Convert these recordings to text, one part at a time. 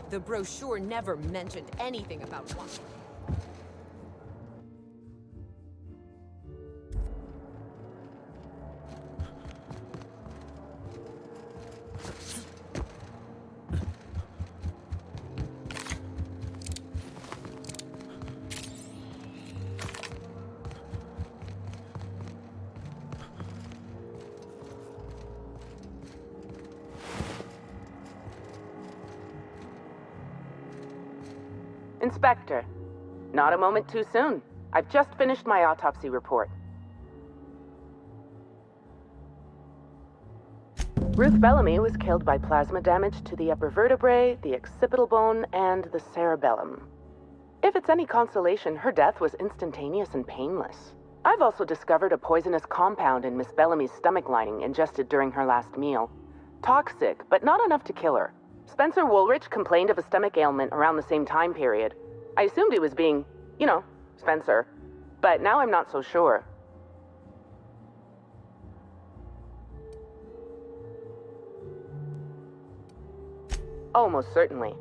The brochure never mentioned anything about one. Inspector, not a moment too soon. I've just finished my autopsy report. Ruth Bellamy was killed by plasma damage to the upper vertebrae, the occipital bone, and the cerebellum. If it's any consolation, her death was instantaneous and painless. I've also discovered a poisonous compound in Miss Bellamy's stomach lining ingested during her last meal. Toxic, but not enough to kill her. Spencer Woolrich complained of a stomach ailment around the same time period. I assumed he was being, Spencer. But now I'm not so sure. Oh, most certainly.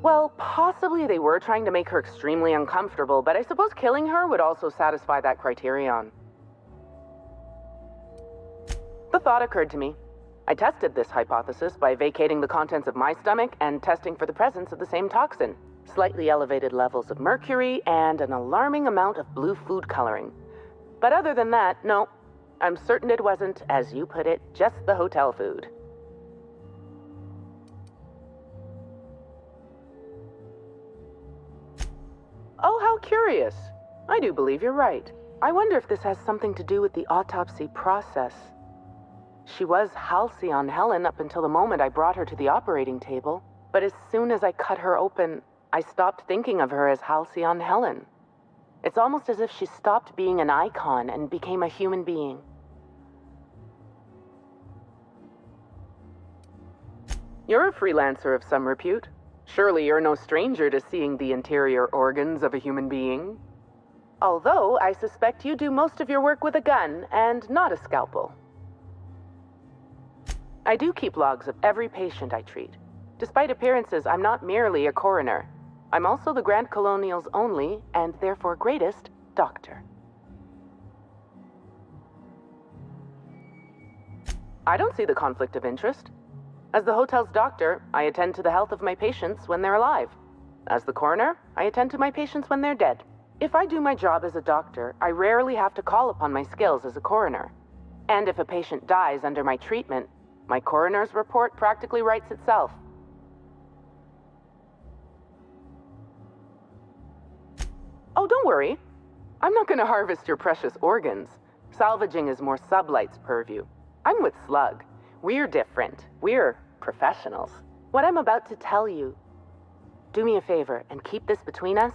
Well, possibly they were trying to make her extremely uncomfortable, but I suppose killing her would also satisfy that criterion. The thought occurred to me. I tested this hypothesis by vacating the contents of my stomach and testing for the presence of the same toxin. Slightly elevated levels of mercury and an alarming amount of blue food coloring. But other than that, no. I'm certain it wasn't, as you put it, just the hotel food. Oh, how curious. I do believe you're right. I wonder if this has something to do with the autopsy process. She was Halcyon Helen up until the moment I brought her to the operating table. But as soon as I cut her open, I stopped thinking of her as Halcyon Helen. It's almost as if she stopped being an icon and became a human being. You're a freelancer of some repute. Surely you're no stranger to seeing the interior organs of a human being. Although I suspect you do most of your work with a gun and not a scalpel. I do keep logs of every patient I treat. Despite appearances, I'm not merely a coroner. I'm also the Grand Colonial's only, and therefore greatest, doctor. I don't see the conflict of interest. As the hotel's doctor, I attend to the health of my patients when they're alive. As the coroner, I attend to my patients when they're dead. If I do my job as a doctor, I rarely have to call upon my skills as a coroner. And if a patient dies under my treatment, my coroner's report practically writes itself. Oh, don't worry. I'm not going to harvest your precious organs. Salvaging is more Sublight's purview. I'm with Slug. We're different. We're professionals. What I'm about to tell you, do me a favor and keep this between us.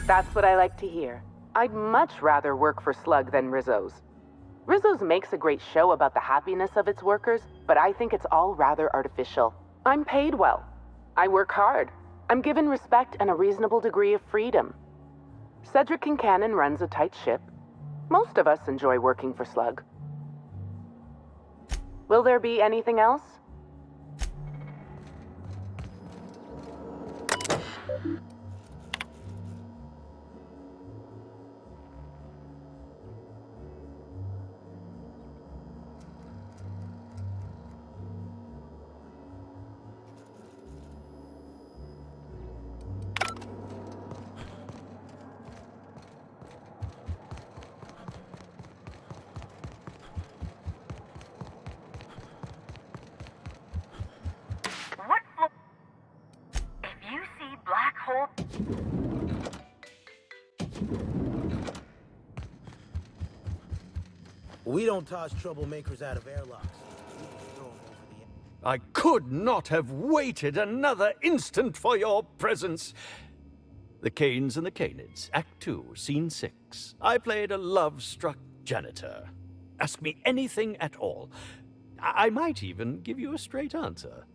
That's what I like to hear. I'd much rather work for Slug than Rizzo's. Rizzo's makes a great show about the happiness of its workers, but I think it's all rather artificial. I'm paid well. I work hard. I'm given respect and a reasonable degree of freedom. Cedric Kincannon runs a tight ship. Most of us enjoy working for Slug. Will there be anything else? If you see black hole... We don't toss troublemakers out of airlocks. I could not have waited another instant for your presence. The Canes and the Canids, Act 2, Scene 6. I played a love-struck janitor. Ask me anything at all. I might even give you a straight answer.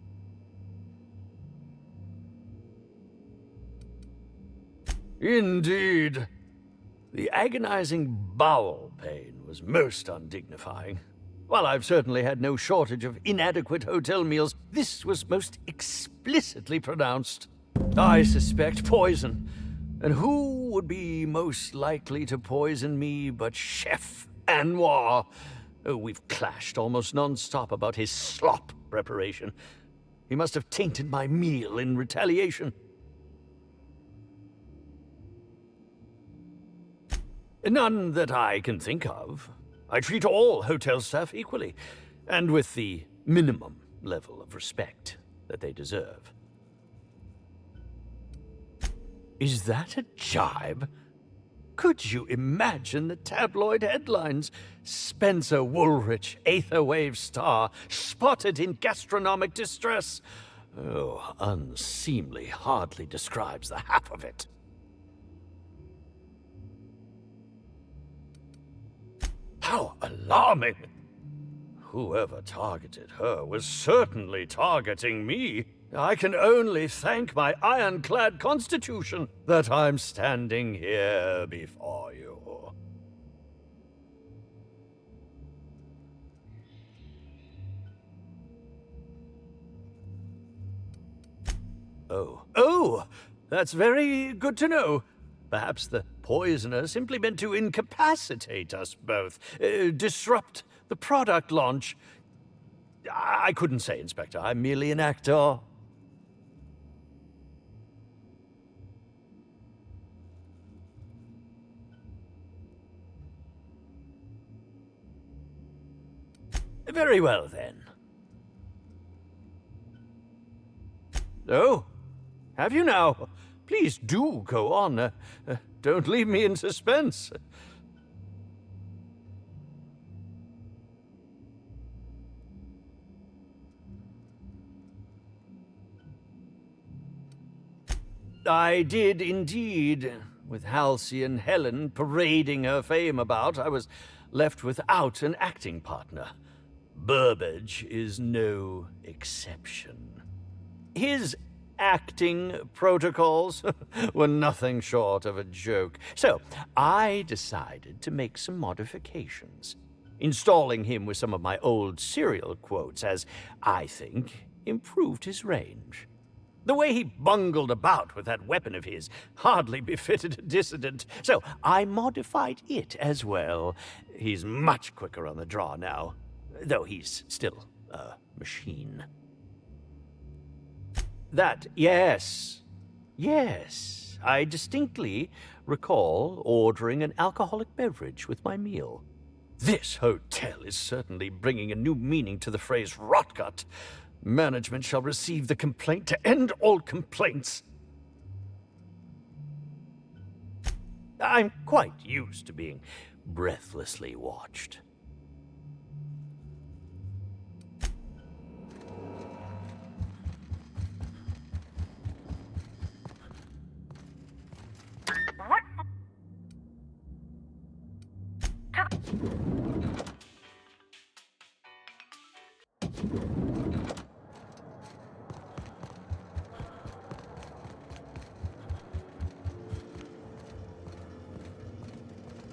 Indeed. The agonizing bowel pain was most undignifying. While I've certainly had no shortage of inadequate hotel meals, this was most explicitly pronounced. I suspect poison. And who would be most likely to poison me but Chef Anwar? Oh, we've clashed almost non-stop about his slop preparation. He must have tainted my meal in retaliation. None that I can think of. I treat all hotel staff equally, and with the minimum level of respect that they deserve. Is that a jibe? Could you imagine the tabloid headlines? Spencer Woolrich, Aetherwave star, spotted in gastronomic distress. Oh, unseemly hardly describes the half of it. How alarming! Whoever targeted her was certainly targeting me. I can only thank my ironclad constitution that I'm standing here before you. Oh, that's very good to know. Perhaps the poisoner simply meant to incapacitate us both, disrupt the product launch. I couldn't say, Inspector. I'm merely an actor. Very well, then. Oh, have you now? Please do go on. Don't leave me in suspense. I did indeed. With Halcyon Helen parading her fame about, I was left without an acting partner. Burbage is no exception. His acting protocols were nothing short of a joke. So I decided to make some modifications, installing him with some of my old serial quotes as, I think, improved his range. The way he bungled about with that weapon of his hardly befitted a dissident, so I modified it as well. He's much quicker on the draw now, though he's still a machine. That, yes. I distinctly recall ordering an alcoholic beverage with my meal. This hotel is certainly bringing a new meaning to the phrase rotgut. Management shall receive the complaint to end all complaints. I'm quite used to being breathlessly watched.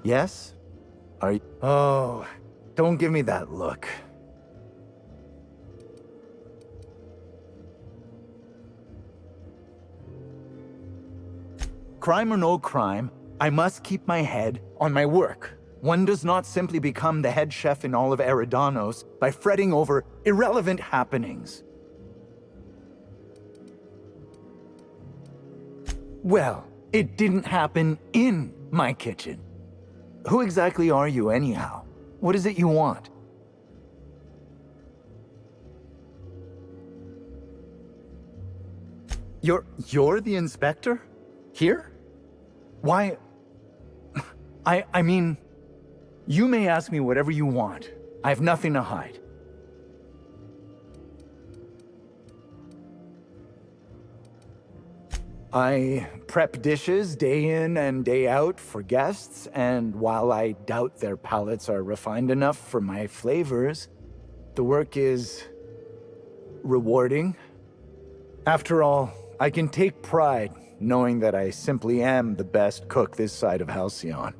Yes? Are you... Oh, don't give me that look. Crime or no crime, I must keep my head on my work. One does not simply become the head chef in all of Eridanos by fretting over irrelevant happenings. Well, it didn't happen in my kitchen. Who exactly are you, anyhow? What is it you want? You're the inspector? Here? Why... I mean... You may ask me whatever you want. I have nothing to hide. I prep dishes day in and day out for guests, and while I doubt their palates are refined enough for my flavors, the work is rewarding. After all, I can take pride knowing that I simply am the best cook this side of Halcyon.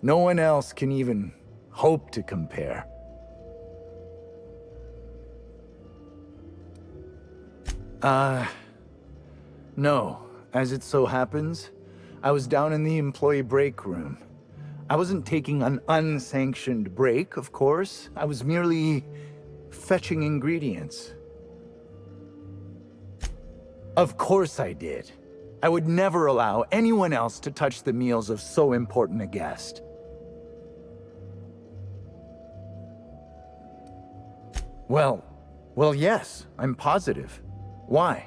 No one else can even hope to compare. No. As it so happens, I was down in the employee break room. I wasn't taking an unsanctioned break, of course. I was merely fetching ingredients. Of course I did. I would never allow anyone else to touch the meals of so important a guest. Well, yes, I'm positive. Why?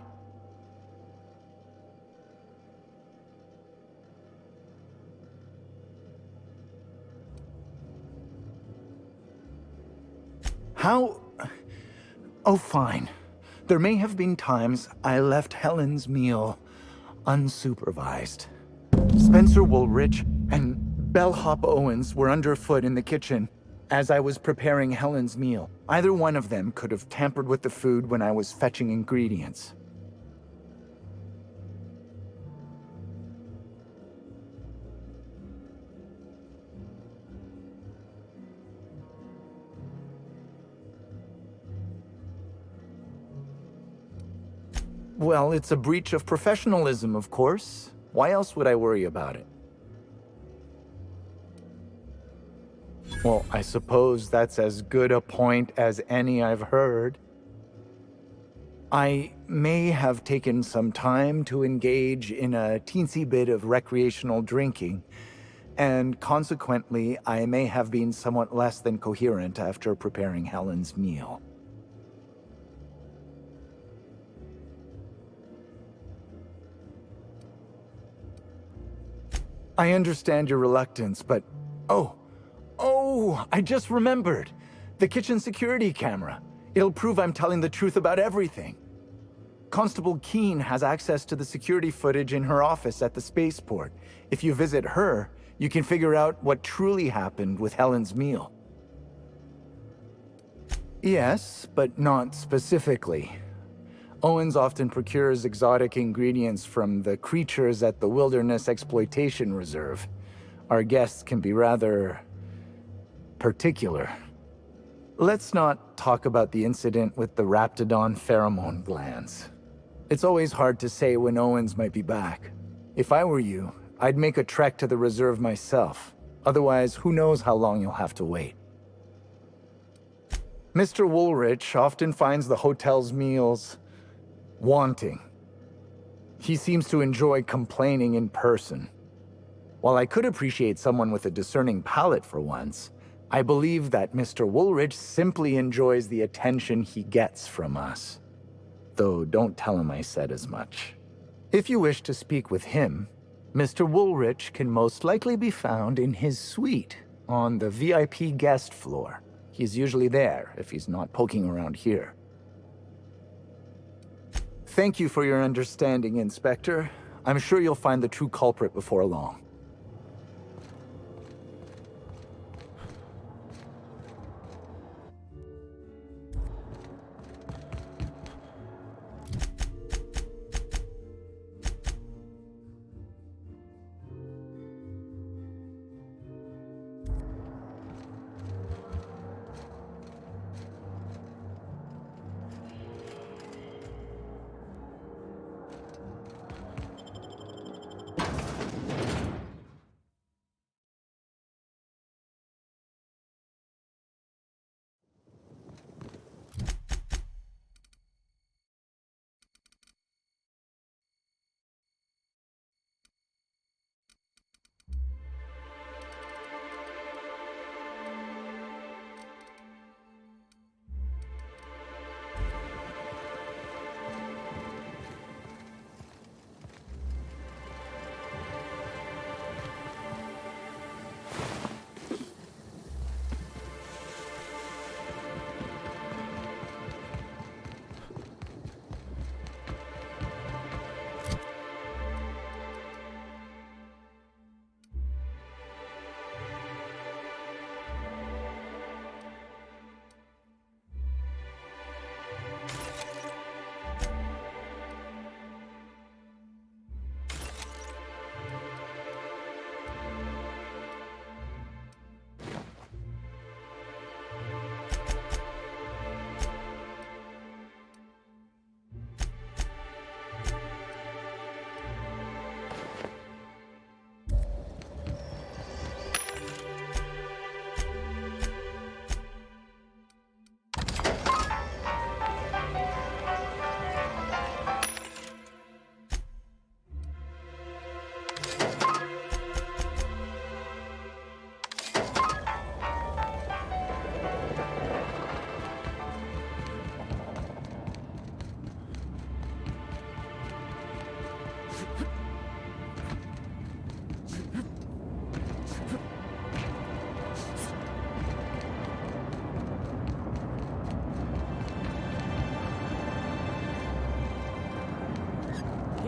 How? Oh, fine. There may have been times I left Helen's meal unsupervised. Spencer Woolrich and Bellhop Owens were underfoot in the kitchen as I was preparing Helen's meal. Either one of them could have tampered with the food when I was fetching ingredients. Well, it's a breach of professionalism, of course. Why else would I worry about it? Well, I suppose that's as good a point as any I've heard. I may have taken some time to engage in a teensy bit of recreational drinking, and consequently, I may have been somewhat less than coherent after preparing Helen's meal. I understand your reluctance, but... Oh, I just remembered. The kitchen security camera. It'll prove I'm telling the truth about everything. Constable Keene has access to the security footage in her office at the spaceport. If you visit her, you can figure out what truly happened with Helen's meal. Yes, but not specifically. Owens often procures exotic ingredients from the creatures at the Wilderness Exploitation Reserve. Our guests can be rather particular. Let's not talk about the incident with the Raptidon pheromone glands. It's always hard to say when Owens might be back. If I were you, I'd make a trek to the reserve myself. Otherwise, who knows how long you'll have to wait. Mr. Woolrich often finds the hotel's meals wanting. He seems to enjoy complaining in person. While I could appreciate someone with a discerning palate for once, I believe that Mr. Woolrich simply enjoys the attention he gets from us. Though don't tell him I said as much. If you wish to speak with him, Mr. Woolrich can most likely be found in his suite on the VIP guest floor. He's usually there if he's not poking around here. Thank you for your understanding, Inspector. I'm sure you'll find the true culprit before long.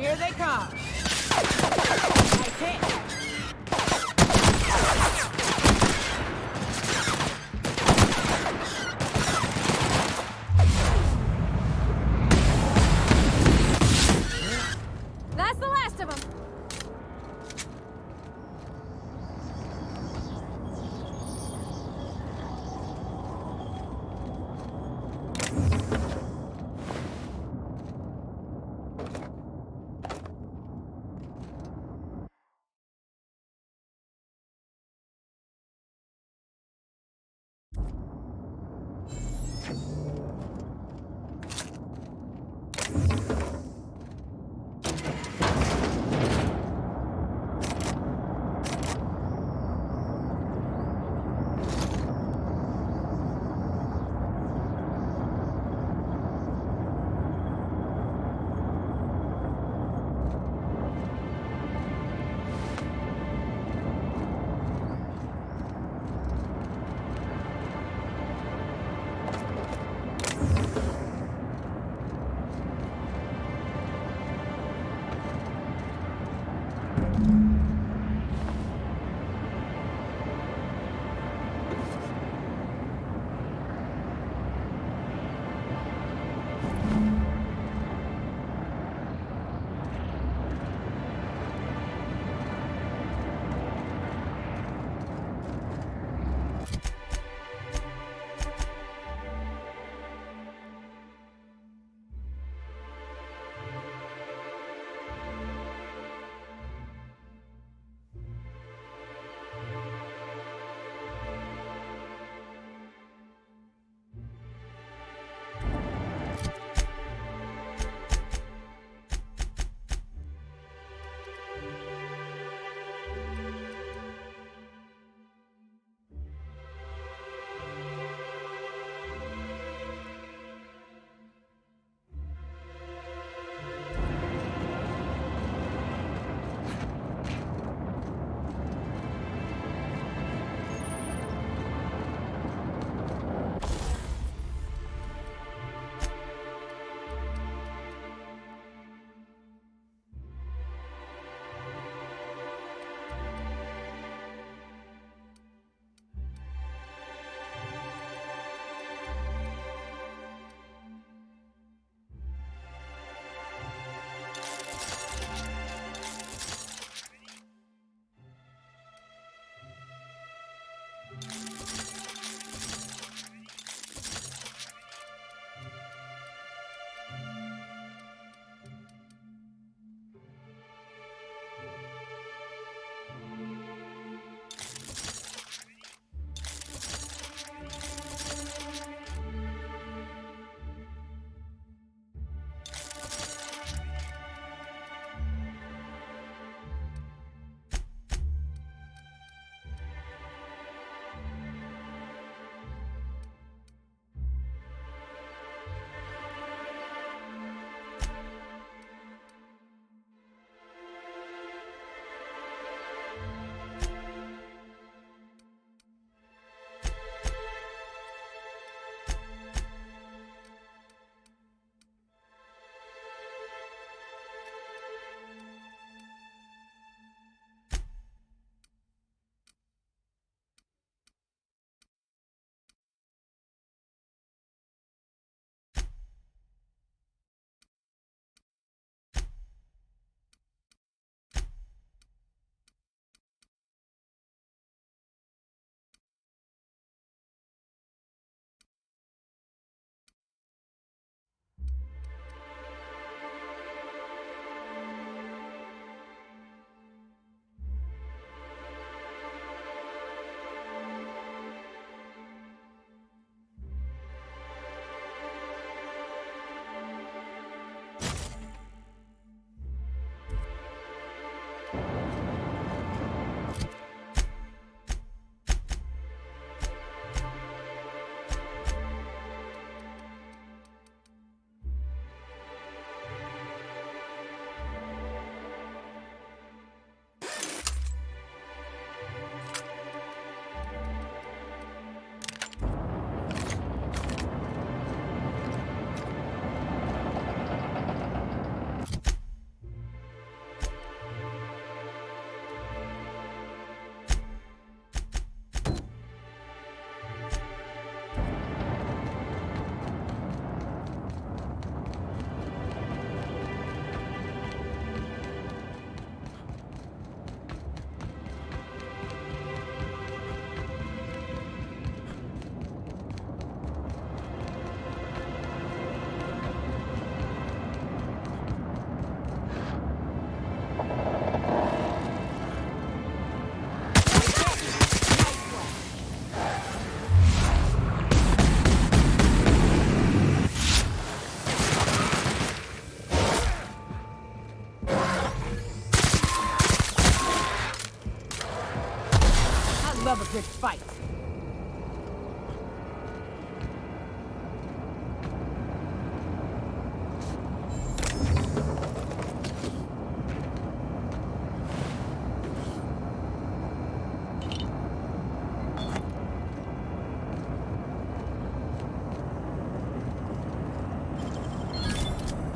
Here they come. Nice hit. That's the last of them.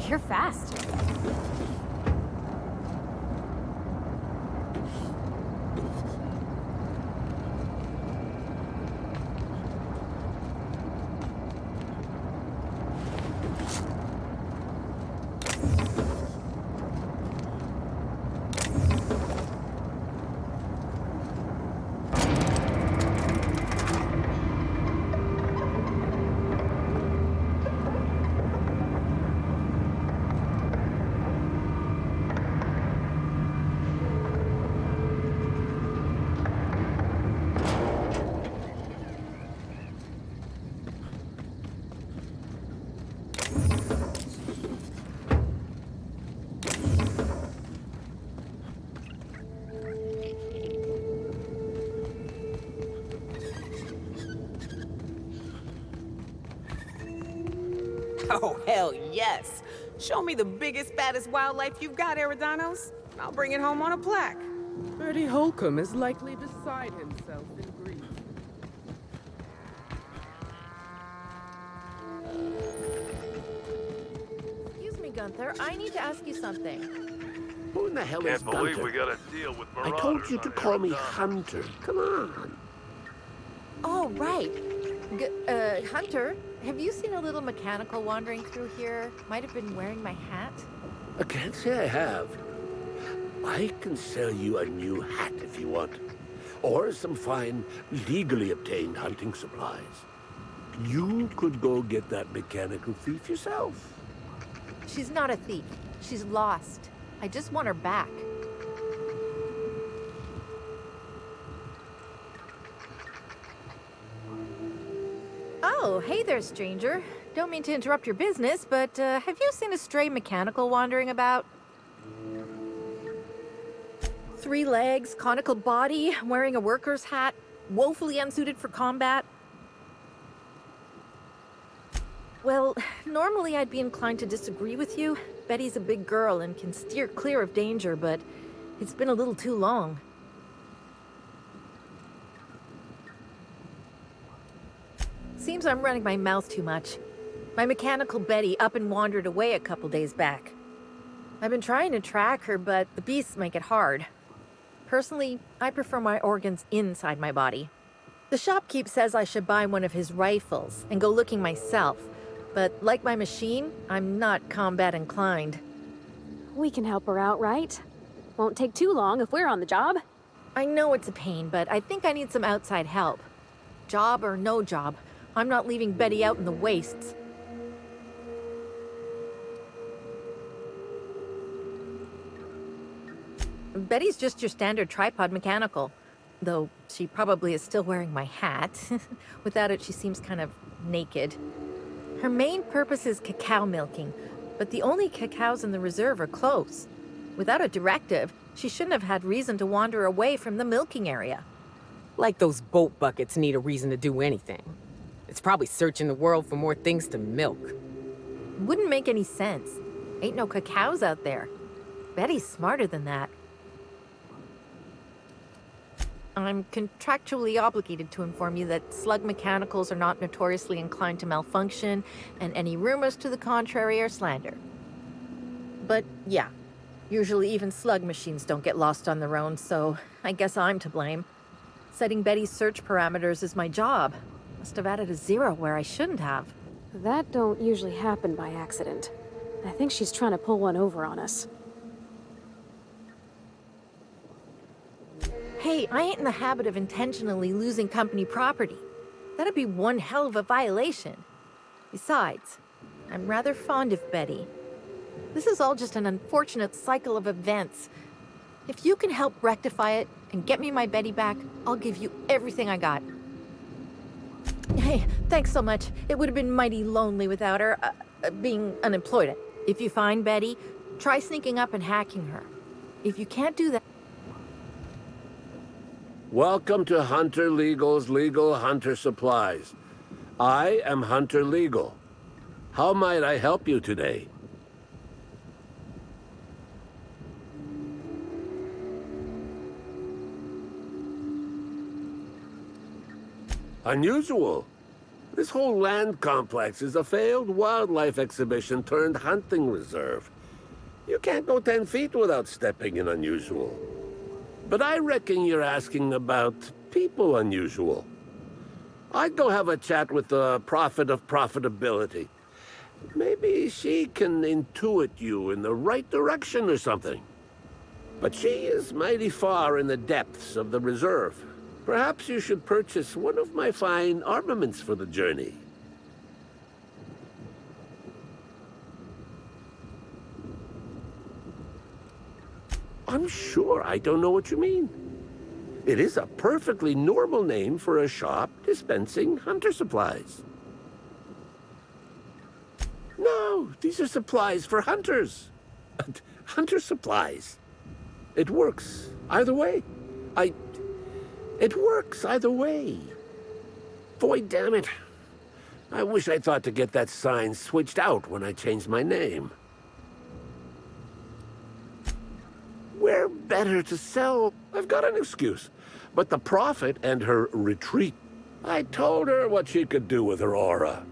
You're fast. Oh, hell yes. Show me the biggest, baddest wildlife you've got, Eridanos. I'll bring it home on a plaque. Bertie Holcomb is likely beside himself in grief. Excuse me, Gunther. I need to ask you something. Who in the hell is Can't believe Gunther? we got to deal with I marauders. told you to on call me Arizona. Hunter. Come on. Oh, right. Hunter, have you seen a little mechanical wandering through here? Might have been wearing my hat. I can't say I have. I can sell you a new hat if you want. Or some fine, legally obtained hunting supplies. You could go get that mechanical thief yourself. She's not a thief. She's lost. I just want her back. Oh, hey there, stranger. Don't mean to interrupt your business, but have you seen a stray mechanical wandering about? 3 legs, conical body, wearing a worker's hat, woefully unsuited for combat. Well, normally I'd be inclined to disagree with you. Betty's a big girl and can steer clear of danger, but it's been a little too long. Seems I'm running my mouth too much. My mechanical Betty up and wandered away a couple days back. I've been trying to track her, but the beasts make it hard. Personally, I prefer my organs inside my body. The shopkeep says I should buy one of his rifles and go looking myself, but like my machine, I'm not combat inclined. We can help her out, right? Won't take too long if we're on the job. I know it's a pain, but I think I need some outside help. Job or no job, I'm not leaving Betty out in the wastes. Betty's just your standard tripod mechanical, though she probably is still wearing my hat. Without it, she seems kind of naked. Her main purpose is cacao milking, but the only cacaos in the reserve are close. Without a directive, she shouldn't have had reason to wander away from the milking area. Like those boat buckets need a reason to do anything. It's probably searching the world for more things to milk. Wouldn't make any sense. Ain't no cacaos out there. Betty's smarter than that. I'm contractually obligated to inform you that slug mechanicals are not notoriously inclined to malfunction, and any rumors to the contrary are slander. But yeah, usually even slug machines don't get lost on their own, so I guess I'm to blame. Setting Betty's search parameters is my job. Must have added a 0 where I shouldn't have. That don't usually happen by accident. I think she's trying to pull one over on us. Hey, I ain't in the habit of intentionally losing company property. That'd be one hell of a violation. Besides, I'm rather fond of Betty. This is all just an unfortunate cycle of events. If you can help rectify it and get me my Betty back, I'll give you everything I got. Hey, thanks so much. It would have been mighty lonely without her, being unemployed. If you find Betty, try sneaking up and hacking her. If you can't do that... Welcome to Hunter Legal's Legal Hunter Supplies. I am Hunter Legal. How might I help you today? Unusual. This whole land complex is a failed wildlife exhibition turned hunting reserve. You can't go 10 feet without stepping in unusual. But I reckon you're asking about people unusual. I'd go have a chat with the prophet of profitability. Maybe she can intuit you in the right direction or something. But she is mighty far in the depths of the reserve. Perhaps you should purchase one of my fine armaments for the journey. I'm sure I don't know what you mean. It is a perfectly normal name for a shop dispensing hunter supplies. No, these are supplies for hunters. Hunter supplies. It works either way. It works either way. Boy, damn it. I wish I thought to get that sign switched out when I changed my name. Where better to sell? I've got an excuse. But the prophet and her retreat. I told her what she could do with her aura.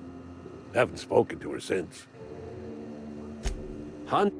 Haven't spoken to her since. Hunt.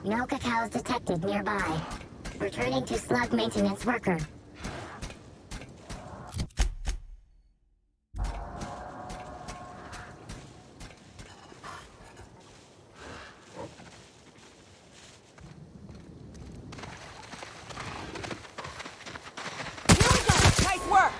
No cacaos detected nearby. Returning to slug maintenance worker. Nice work!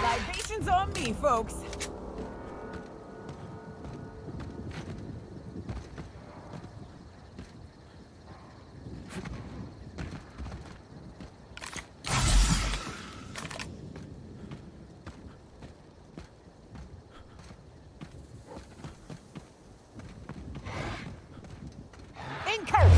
Libations on me, folks. Encourage!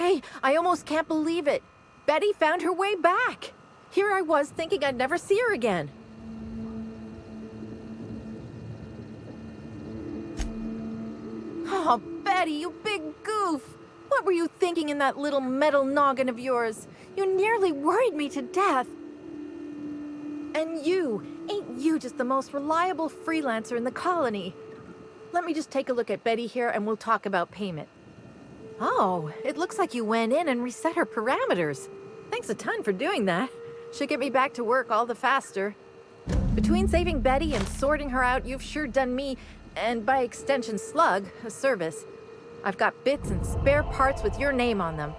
Hey, I almost can't believe it. Betty found her way back. Here I was thinking I'd never see her again. Oh, Betty, you big goof. What were you thinking in that little metal noggin of yours? You nearly worried me to death. And ain't you just the most reliable freelancer in the colony? Let me just take a look at Betty here and we'll talk about payment. Oh, it looks like you went in and reset her parameters. Thanks a ton for doing that. Should get me back to work all the faster. Between saving Betty and sorting her out, you've sure done me, and by extension Slug, a service. I've got bits and spare parts with your name on them.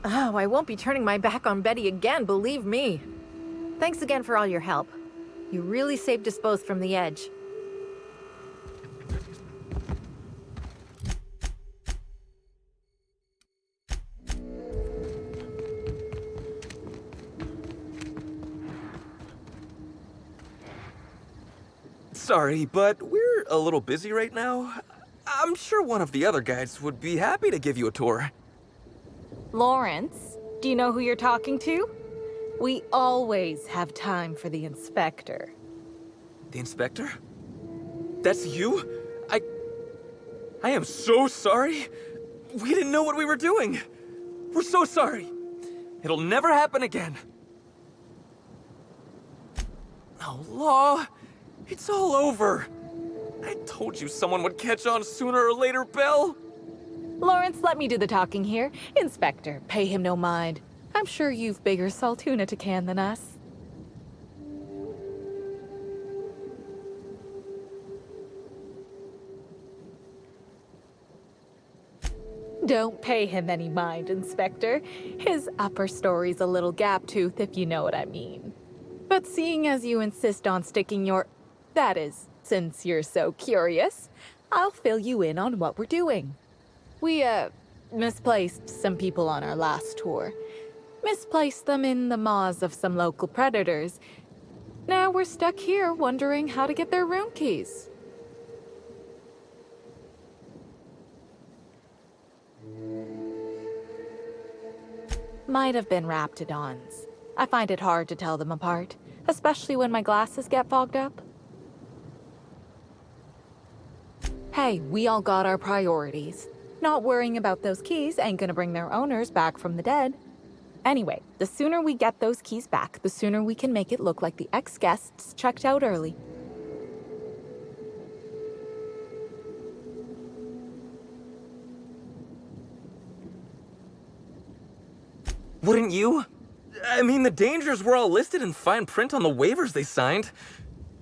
Oh, I won't be turning my back on Betty again, believe me. Thanks again for all your help. You really saved us both from the edge. Sorry, but we're a little busy right now. I'm sure one of the other guides would be happy to give you a tour. Lawrence, do you know who you're talking to? We always have time for the inspector. The inspector? That's you? I am so sorry. We didn't know what we were doing. We're so sorry. It'll never happen again. Oh, Law. It's all over. I told you someone would catch on sooner or later, Belle. Lawrence, let me do the talking here. Inspector, pay him no mind. I'm sure you've bigger saltuna to can than us. Don't pay him any mind, Inspector. His upper story's a little gap-toothed, if you know what I mean. But seeing as you insist on sticking your... That is, since you're so curious, I'll fill you in on what we're doing. We, misplaced some people on our last tour. Misplaced them in the maws of some local predators. Now we're stuck here wondering how to get their room keys. Might have been Raptidons. I find it hard to tell them apart, especially when my glasses get fogged up. Hey, we all got our priorities. Not worrying about those keys ain't gonna bring their owners back from the dead. Anyway, the sooner we get those keys back, the sooner we can make it look like the ex-guests checked out early. Wouldn't you? I mean, the dangers were all listed in fine print on the waivers they signed.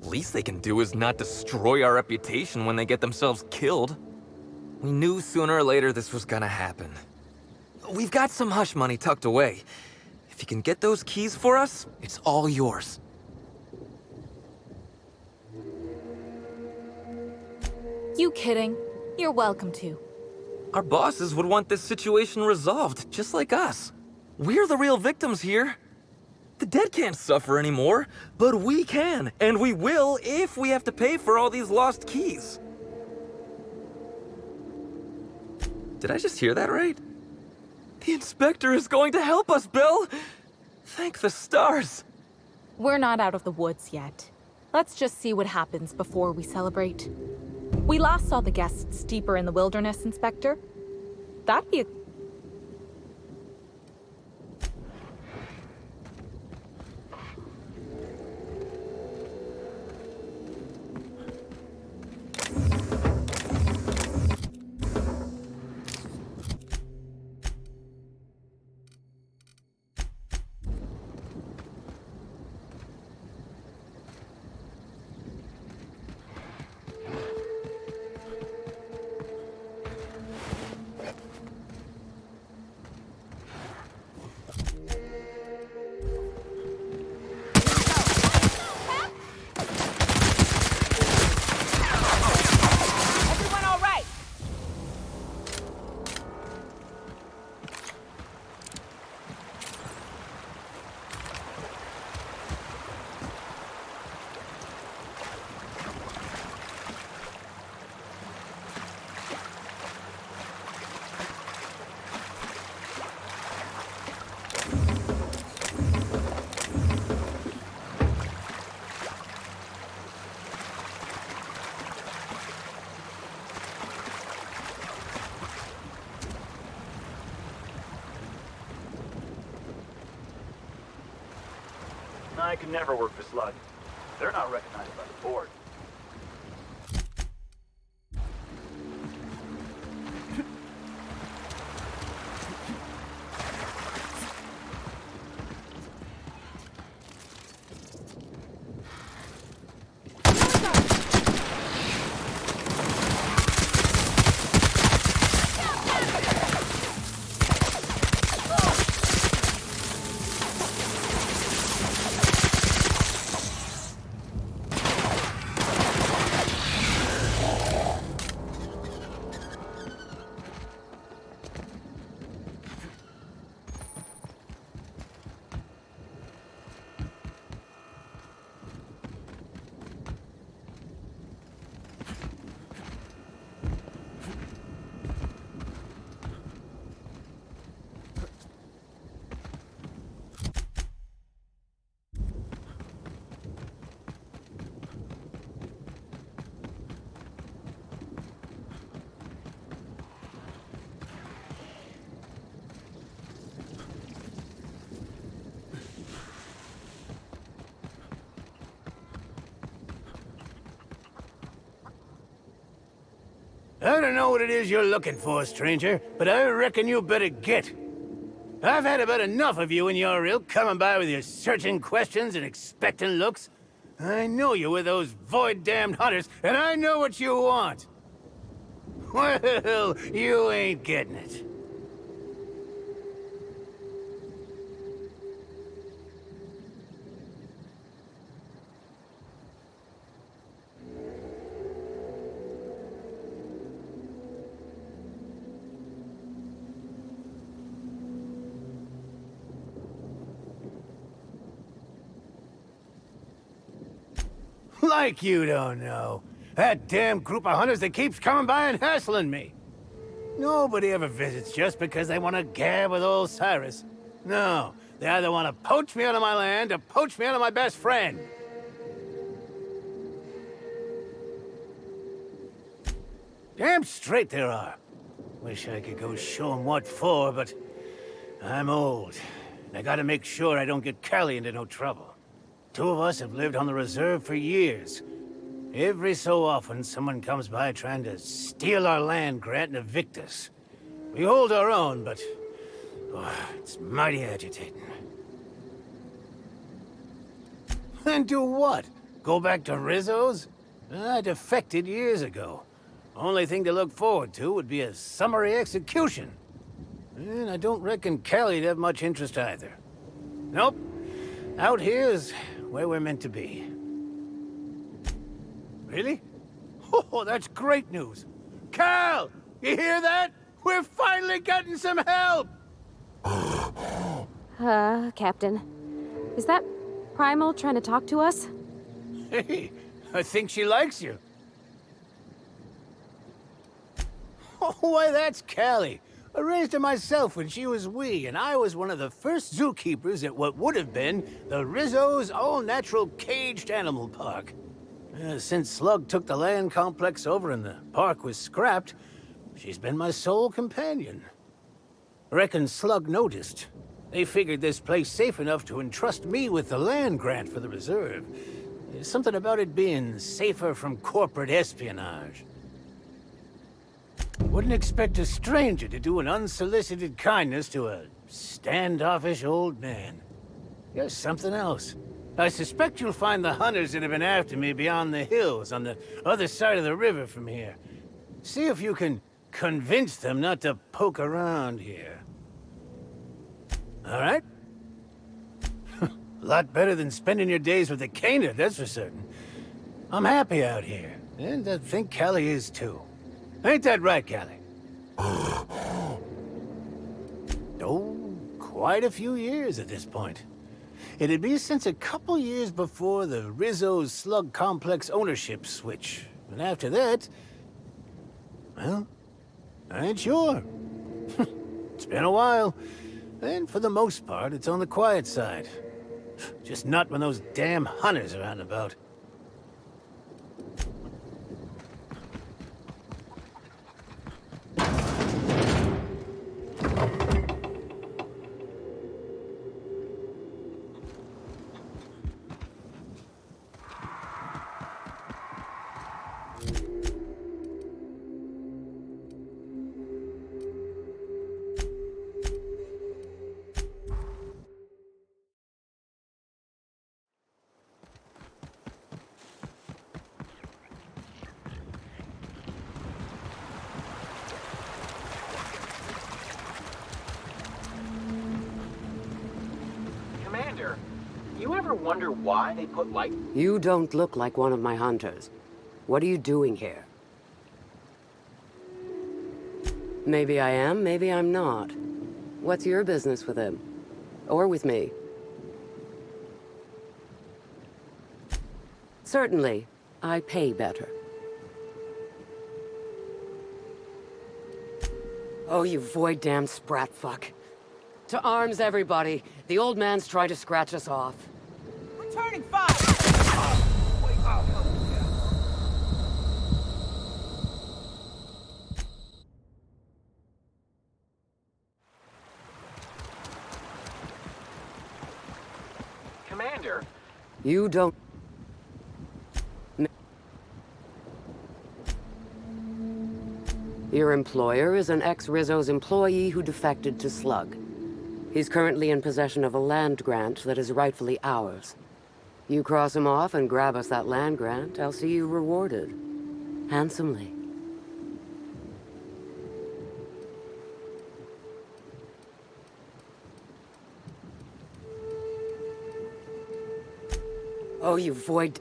Least they can do is not destroy our reputation when they get themselves killed. We knew sooner or later this was gonna happen. We've got some hush money tucked away. If you can get those keys for us, it's all yours. You kidding? You're welcome to. Our bosses would want this situation resolved, just like us. We're the real victims here. The dead can't suffer anymore, but we can, and we will if we have to pay for all these lost keys. Did I just hear that right? The inspector is going to help us, Bill! Thank the stars. We're not out of the woods yet. Let's just see what happens before we celebrate. We last saw the guests deeper in the wilderness, Inspector. That'd be a... I can never work for Slug. They're not recognized by the board. I don't know what it is you're looking for, stranger, but I reckon you better get. I've had about enough of you and your ilk coming by with your searching questions and expectant looks. I know you with those void-damned hunters, and I know what you want. Well, you ain't getting it. Like you don't know. That damn group of hunters that keeps coming by and hassling me. Nobody ever visits just because they want to gab with old Cyrus. No, they either want to poach me out of my land or poach me out of my best friend. Damn straight there are. Wish I could go show 'em what for, but I'm old. And I gotta make sure I don't get Callie into no trouble. Two of us have lived on the reserve for years. Every so often, someone comes by trying to steal our land grant and evict us. We hold our own, but it's mighty agitating. And do what? Go back to Rizzo's? I defected years ago. Only thing to look forward to would be a summary execution. And I don't reckon Callie'd have much interest either. Nope. Out here's where we're meant to be. Really? Oh, that's great news. Cal! You hear that? We're finally getting some help! Captain. Is that Primal trying to talk to us? Hey, I think she likes you. Oh, why, that's Callie. I raised her myself when she was wee, and I was one of the first zookeepers at what would have been the Rizzo's all-natural caged animal park. Since Slug took the land complex over and the park was scrapped, she's been my sole companion. Reckon Slug noticed. They figured this place safe enough to entrust me with the land grant for the reserve. There's something about it being safer from corporate espionage. Wouldn't expect a stranger to do an unsolicited kindness to a standoffish old man. You're something else. I suspect you'll find the hunters that have been after me beyond the hills on the other side of the river from here. See if you can convince them not to poke around here. All right? A lot better than spending your days with the Canid, that's for certain. I'm happy out here, and I think Callie is too. Ain't that right, Callie? Oh, quite a few years at this point. It'd be since a couple years before the Rizzo's Slug Complex ownership switch. And after that, well, I ain't sure. It's been a while. And for the most part, it's on the quiet side. Just not when those damn hunters are out and about. Commander, you ever wonder why they put light? You don't look like one of my hunters. What are you doing here? Maybe I am, maybe I'm not. What's your business with him? Or with me? Certainly, I pay better. Oh, you void-damned sprat fuck. To arms, everybody. The old man's trying to scratch us off. Returning fire! Commander, You don't... Your employer is an ex-Rizzo's employee who defected to Slug. He's currently in possession of a land grant that is rightfully ours. You cross him off and grab us that land grant, I'll see you rewarded. Handsomely. Oh, you void...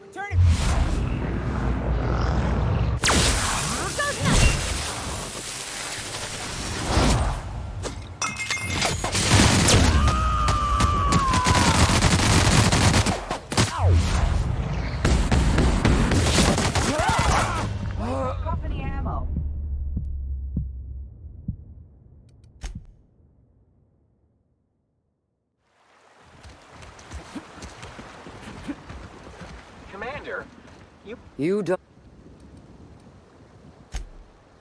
Company ammo. Commander, You don't...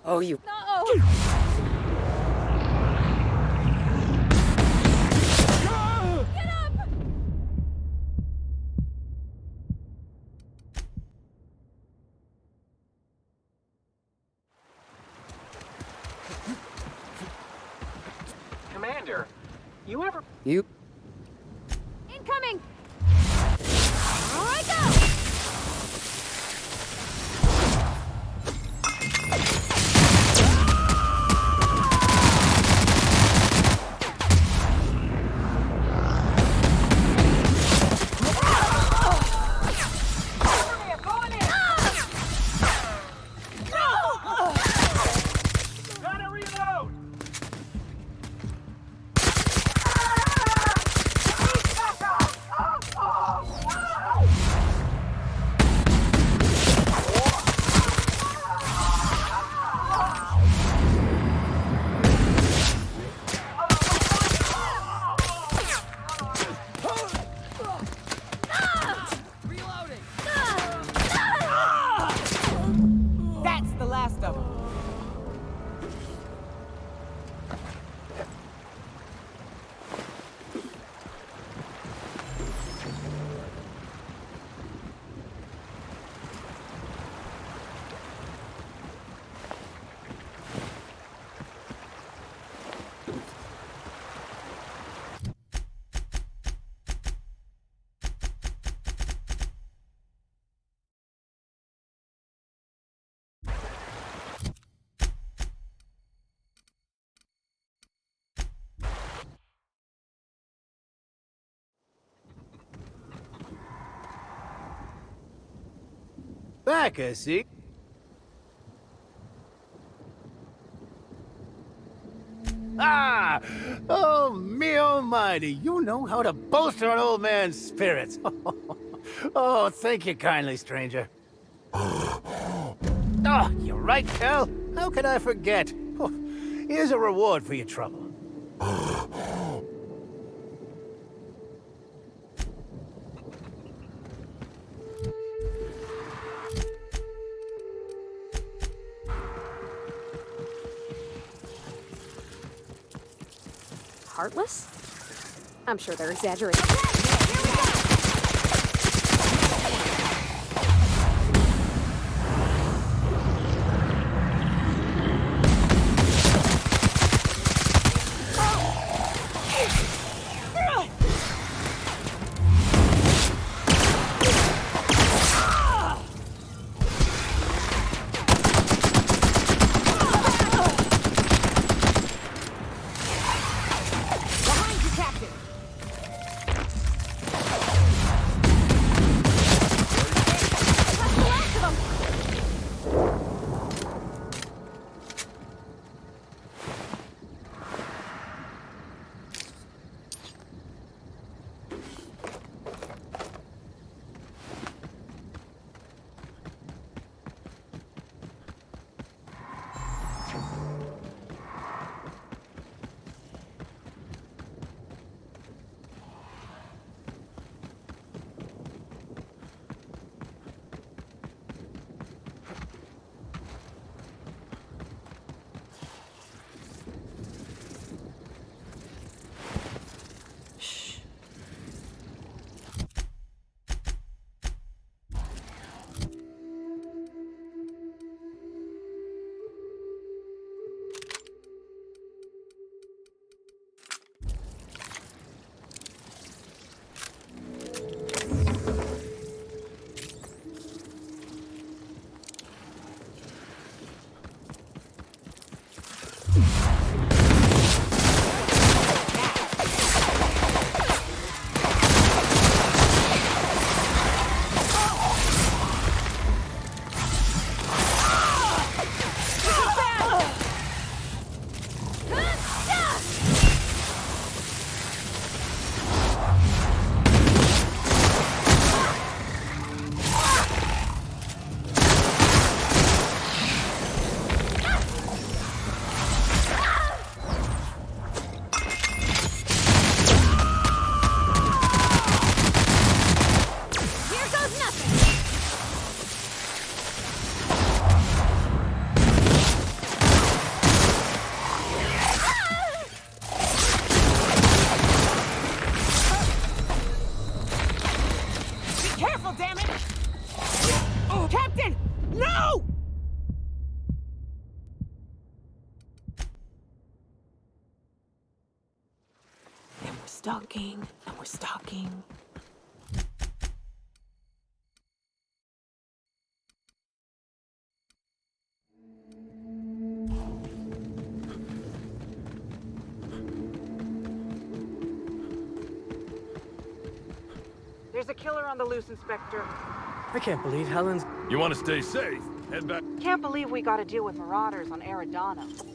Oh, you... No! Get up! Commander, you ever... You... Incoming! Here I go! Gotta reload! That's the last of them. Back, I see. Ah! Oh, me almighty, you know how to bolster an old man's spirits. Oh, thank you kindly, stranger. Oh, you're right, Cal. How could I forget? Oh, here's a reward for your trouble. Heartless? I'm sure they're exaggerating. Behind you, Captain. careful, damn it! Oh. Captain! No! And we're stalking, and we're stalking. There's a killer on the loose, Inspector. I can't believe Helen's... You want to stay safe? Head back. Can't believe we gotta deal with marauders on Eridano.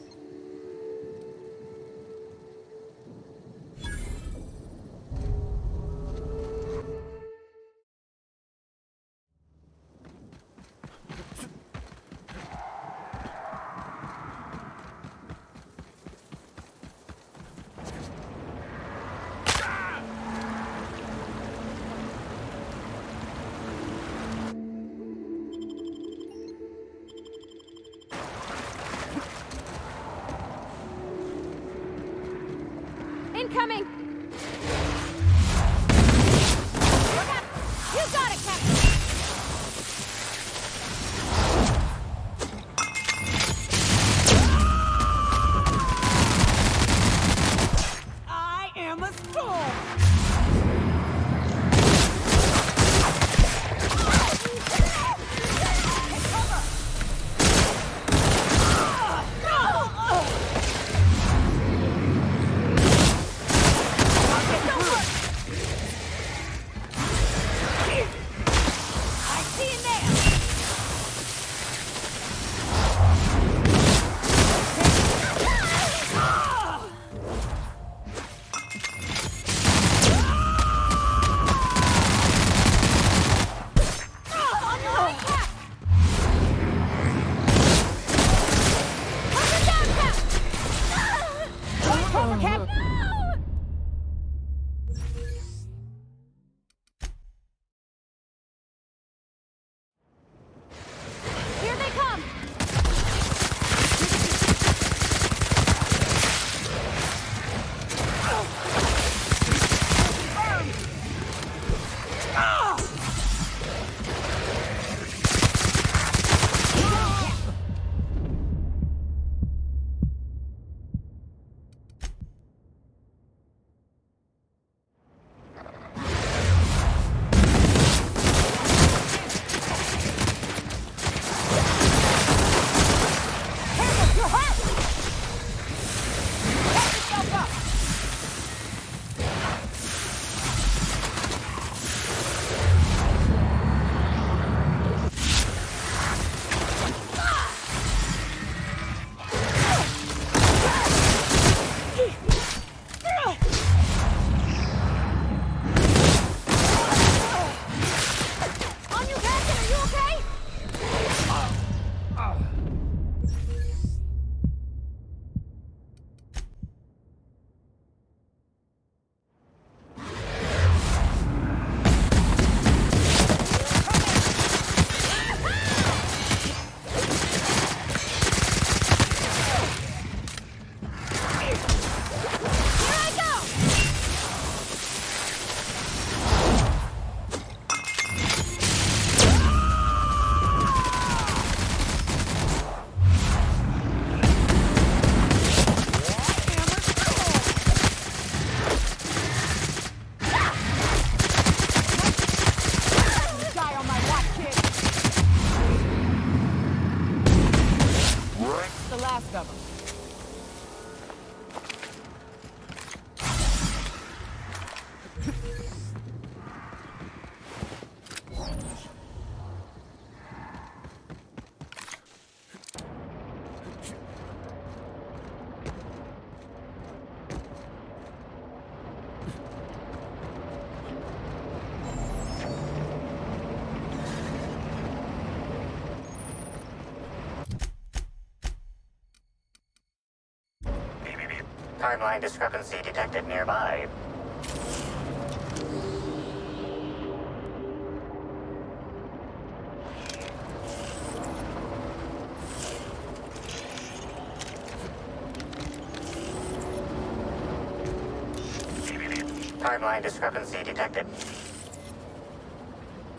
Incoming! Look out! You got it, Captain! I am a storm! Here they come! Timeline discrepancy detected nearby. Timeline discrepancy detected.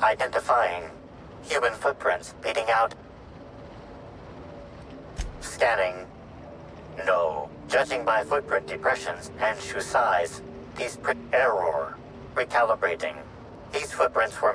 Identifying human footprints leading out. Scanning. No. Judging by footprint depressions and shoe size, these error. Recalibrating. These footprints were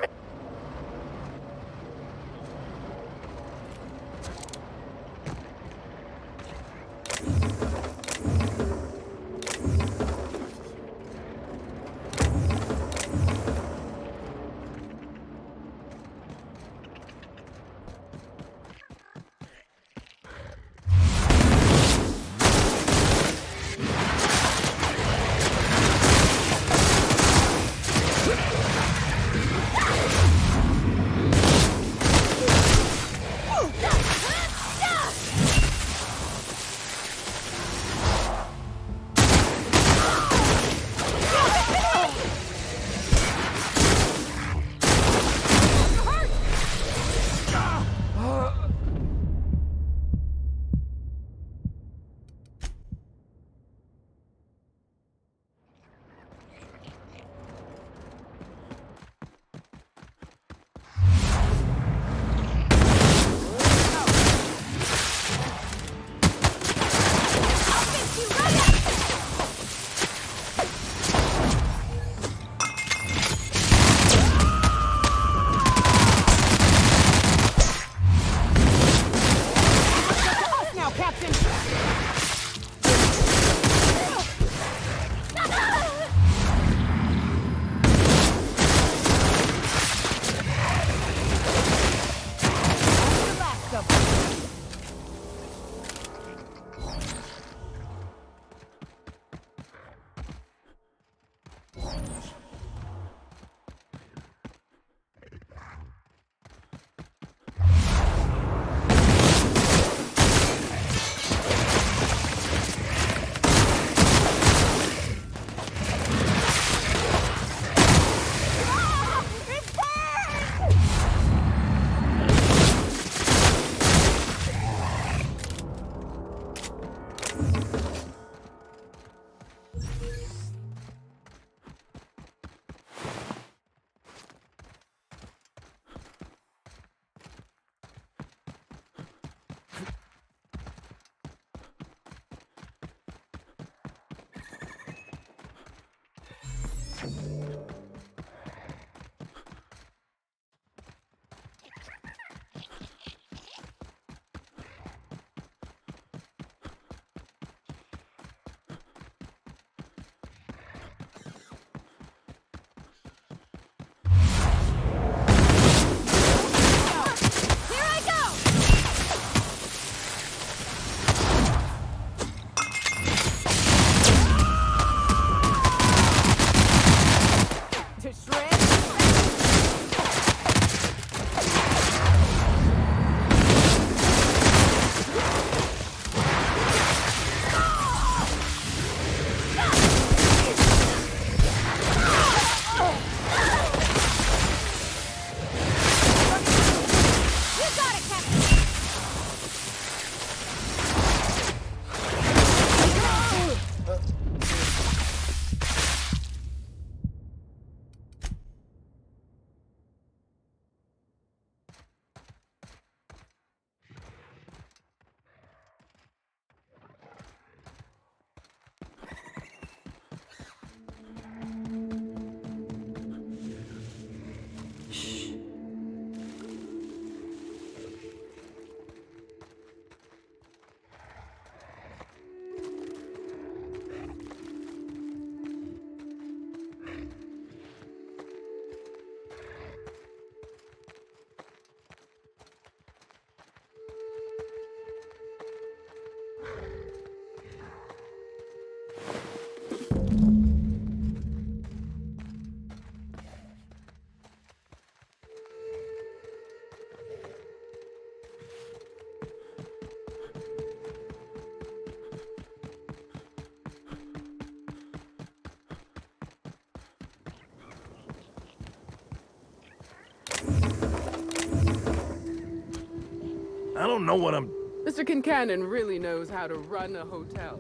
I don't know what I'm... Mr. Kincannon really knows how to run a hotel.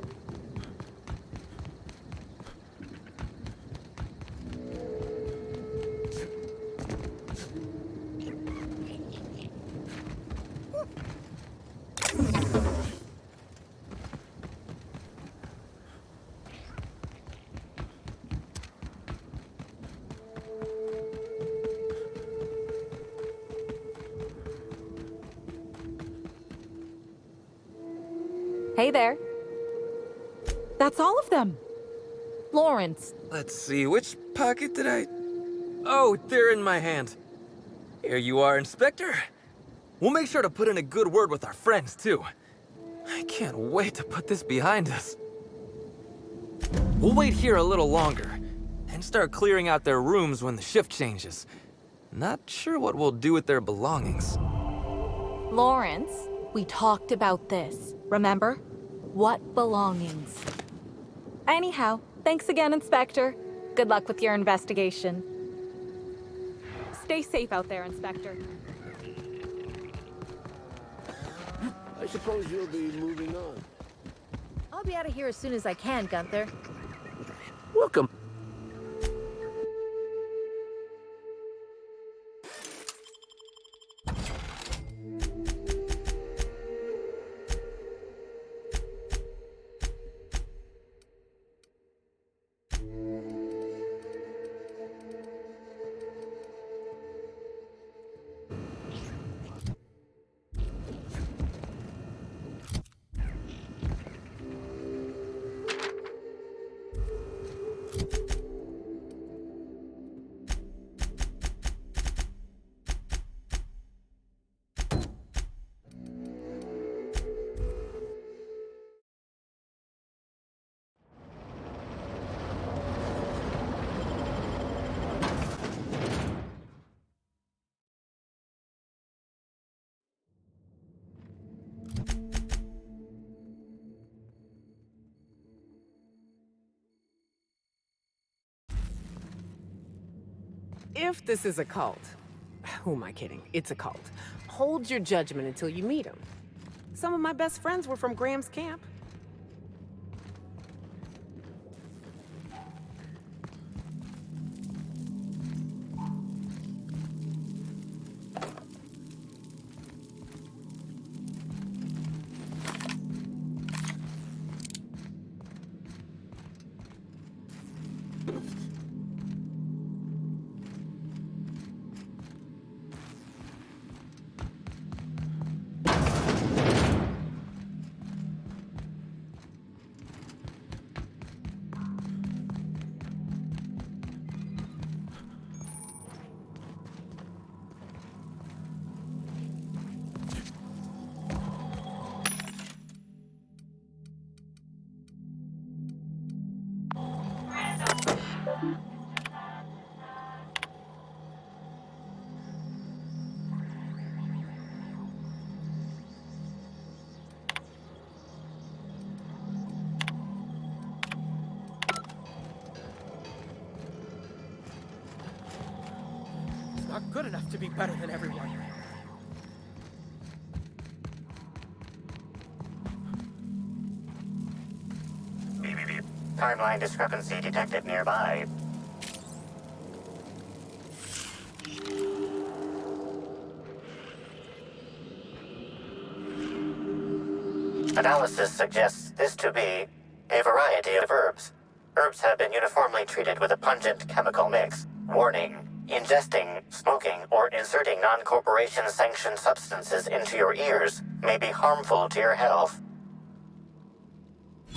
Hey there. That's all of them. Lawrence. Let's see, which pocket did I... Oh, they're in my hand. Here you are, Inspector. We'll make sure to put in a good word with our friends, too. I can't wait to put this behind us. We'll wait here a little longer, and start clearing out their rooms when the shift changes. Not sure what we'll do with their belongings. Lawrence, we talked about this, remember? What belongings? Anyhow, thanks again, Inspector. Good luck with your investigation. Stay safe out there, Inspector. I suppose you'll be moving on. I'll be out of here as soon as I can, Gunther. Welcome. If this is a cult, who am I kidding? It's a cult. Hold your judgment until you meet them. Some of my best friends were from Graham's camp. Not good enough to be better than everyone. Timeline discrepancy detected nearby. Analysis suggests this to be a variety of herbs. Herbs have been uniformly treated with a pungent chemical mix. Warning: ingesting, smoking, or inserting non-corporation sanctioned substances into your ears may be harmful to your health.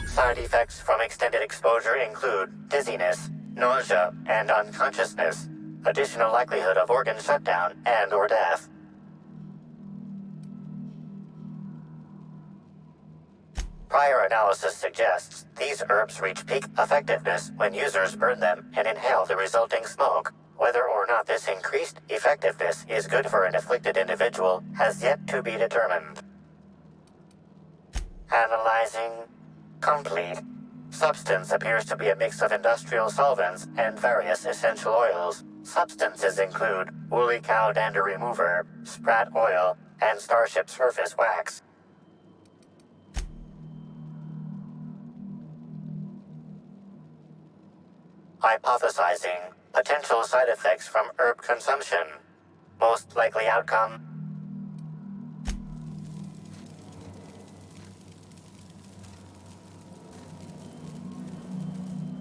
Side effects from extended exposure include dizziness, nausea, and unconsciousness. Additional likelihood of organ shutdown and/or death. Prior analysis suggests these herbs reach peak effectiveness when users burn them and inhale the resulting smoke. Whether or not this increased effectiveness is good for an afflicted individual has yet to be determined. Analyzing complete. Substance appears to be a mix of industrial solvents and various essential oils. Substances include woolly cow dander remover, sprat oil, and starship surface wax. Hypothesizing potential side effects from herb consumption. Most likely outcome: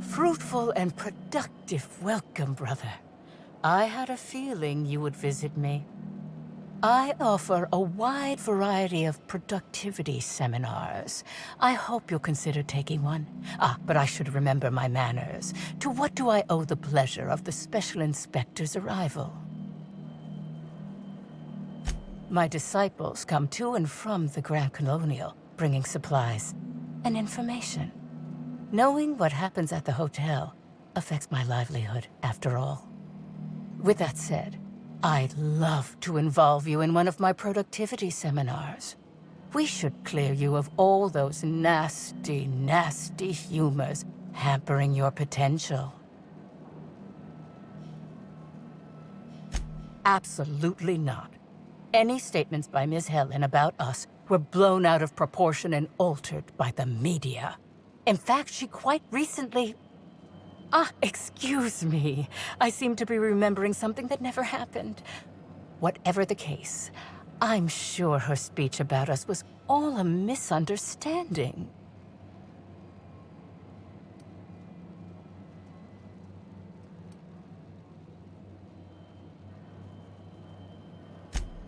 Fruitful and productive welcome, brother. I had a feeling you would visit me. I offer a wide variety of productivity seminars. I hope you'll consider taking one. But I should remember my manners. To what do I owe the pleasure of the Special Inspector's arrival? My disciples come to and from the Grand Colonial, bringing supplies and information. Knowing what happens at the hotel affects my livelihood, after all. With that said, I'd love to involve you in one of my productivity seminars. We should clear you of all those nasty, nasty humors hampering your potential. Absolutely not. Any statements by Ms. Helen about us were blown out of proportion and altered by the media. In fact, she quite recently... excuse me. I seem to be remembering something that never happened. Whatever the case, I'm sure her speech about us was all a misunderstanding.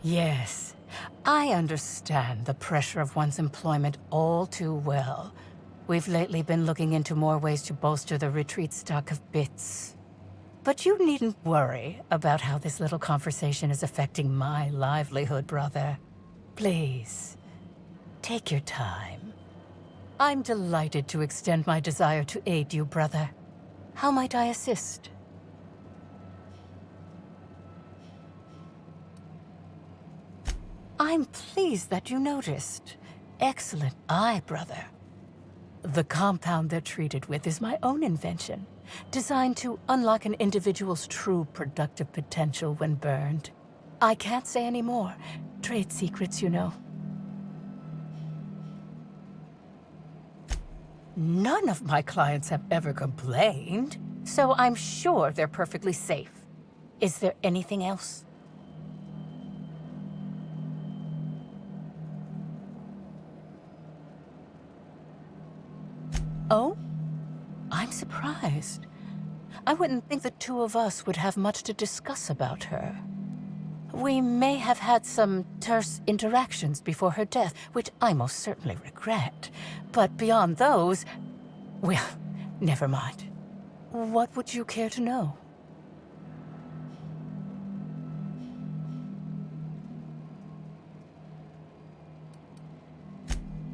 Yes, I understand the pressure of one's employment all too well. We've lately been looking into more ways to bolster the retreat stock of bits. But you needn't worry about how this little conversation is affecting my livelihood, brother. Please, take your time. I'm delighted to extend my desire to aid you, brother. How might I assist? I'm pleased that you noticed. Excellent eye, brother. The compound they're treated with is my own invention, designed to unlock an individual's true productive potential when burned. I can't say any more. Trade secrets, you know. None of my clients have ever complained, so I'm sure they're perfectly safe. Is there anything else? Oh? I'm surprised. I wouldn't think the two of us would have much to discuss about her. We may have had some terse interactions before her death, which I most certainly regret. But beyond those, well, never mind. What would you care to know?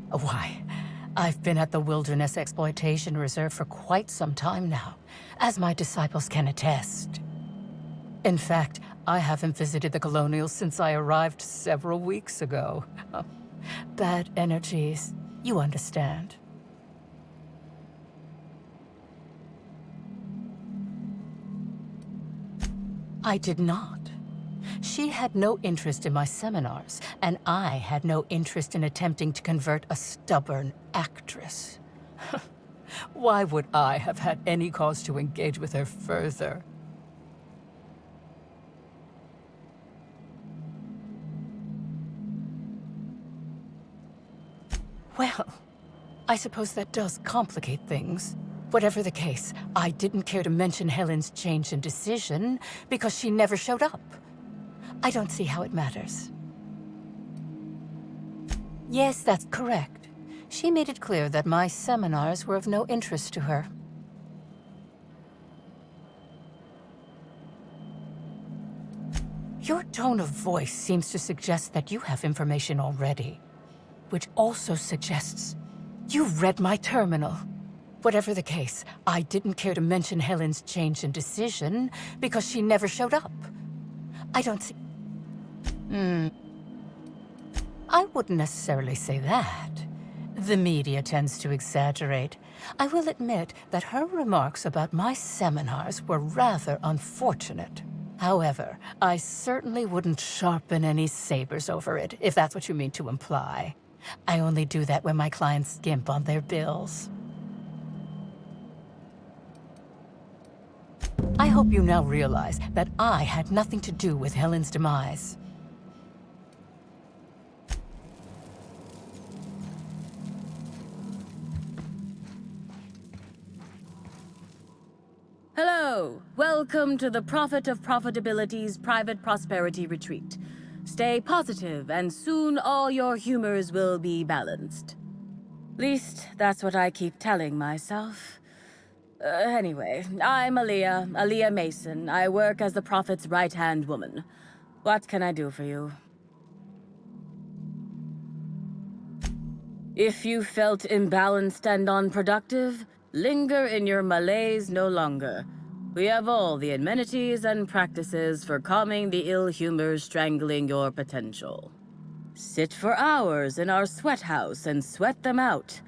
Why, I've been at the Wilderness Exploitation Reserve for quite some time now, as my disciples can attest. In fact, I haven't visited the Colonials since I arrived several weeks ago. Bad energies, you understand. I did not. She had no interest in my seminars, and I had no interest in attempting to convert a stubborn actress. Why would I have had any cause to engage with her further? Well, I suppose that does complicate things. Whatever the case, I didn't care to mention Helen's change in decision because she never showed up. I don't see how it matters. Yes, that's correct. She made it clear that my seminars were of no interest to her. Your tone of voice seems to suggest that you have information already, which also suggests you've read my terminal. Whatever the case, I didn't care to mention Helen's change in decision because she never showed up. I don't see... I wouldn't necessarily say that. The media tends to exaggerate. I will admit that her remarks about my seminars were rather unfortunate. However, I certainly wouldn't sharpen any sabers over it, if that's what you mean to imply. I only do that when my clients skimp on their bills. I hope you now realize that I had nothing to do with Helen's demise. Hello! Welcome to the Prophet of Profitability's Private Prosperity Retreat. Stay positive, and soon all your humors will be balanced. Least, that's what I keep telling myself. Anyway, I'm Aaliyah Mason. I work as the Prophet's right-hand woman. What can I do for you? If you felt imbalanced and unproductive, linger in your malaise no longer. We have all the amenities and practices for calming the ill humors strangling your potential. Sit for hours in our sweat house and sweat them out,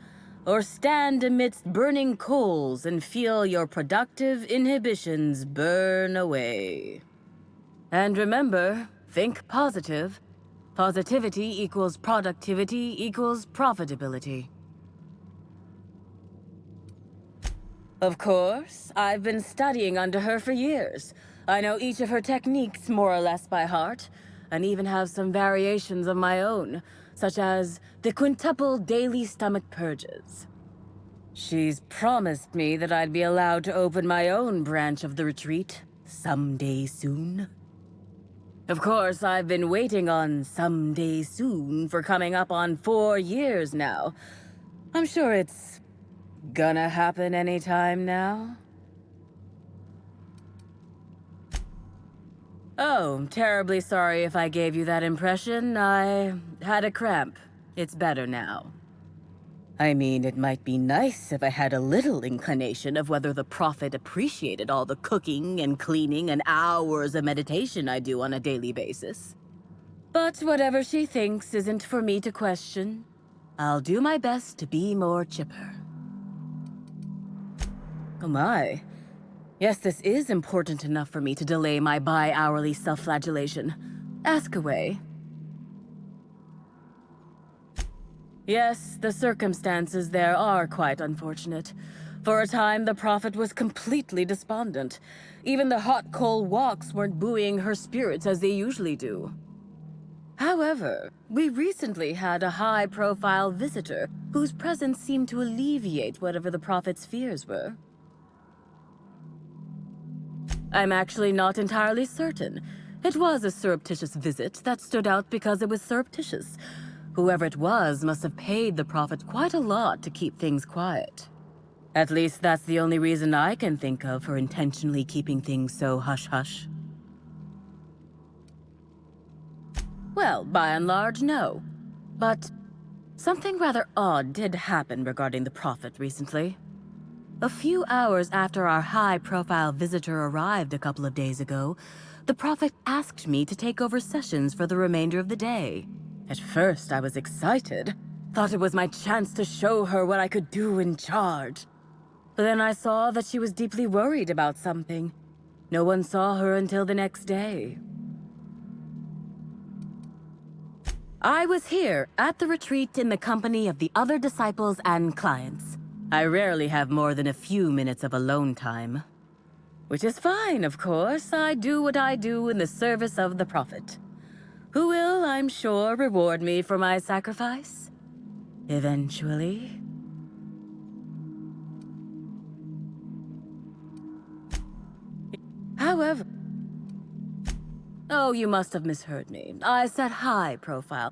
or stand amidst burning coals and feel your productive inhibitions burn away. And remember, think positive. Positivity equals productivity equals profitability. Of course, I've been studying under her for years. I know each of her techniques more or less by heart, and even have some variations of my own, such as the quintuple daily stomach purges. She's promised me that I'd be allowed to open my own branch of the retreat someday soon. Of course, I've been waiting on someday soon for coming up on 4 years now. I'm sure it's gonna happen anytime now. Oh, terribly sorry if I gave you that impression. I had a cramp. It's better now. I mean, it might be nice if I had a little inclination of whether the Prophet appreciated all the cooking and cleaning and hours of meditation I do on a daily basis. But whatever she thinks isn't for me to question. I'll do my best to be more chipper. Oh my. Yes, this is important enough for me to delay my bi-hourly self-flagellation. Ask away. Yes, the circumstances there are quite unfortunate. For a time, the Prophet was completely despondent. Even the hot coal walks weren't buoying her spirits as they usually do. However, we recently had a high-profile visitor whose presence seemed to alleviate whatever the Prophet's fears were. I'm actually not entirely certain. It was a surreptitious visit that stood out because it was surreptitious. Whoever it was must have paid the Prophet quite a lot to keep things quiet. At least that's the only reason I can think of for intentionally keeping things so hush-hush. Well, by and large, no. But something rather odd did happen regarding the Prophet recently. A few hours after our high-profile visitor arrived a couple of days ago, the Prophet asked me to take over sessions for the remainder of the day. At first, I was excited. Thought it was my chance to show her what I could do in charge. But then I saw that she was deeply worried about something. No one saw her until the next day. I was here at the retreat in the company of the other disciples and clients. I rarely have more than a few minutes of alone time. Which is fine, of course. I do what I do in the service of the Prophet, who will, I'm sure, reward me for my sacrifice. Eventually. However... Oh, you must have misheard me. I said high profile.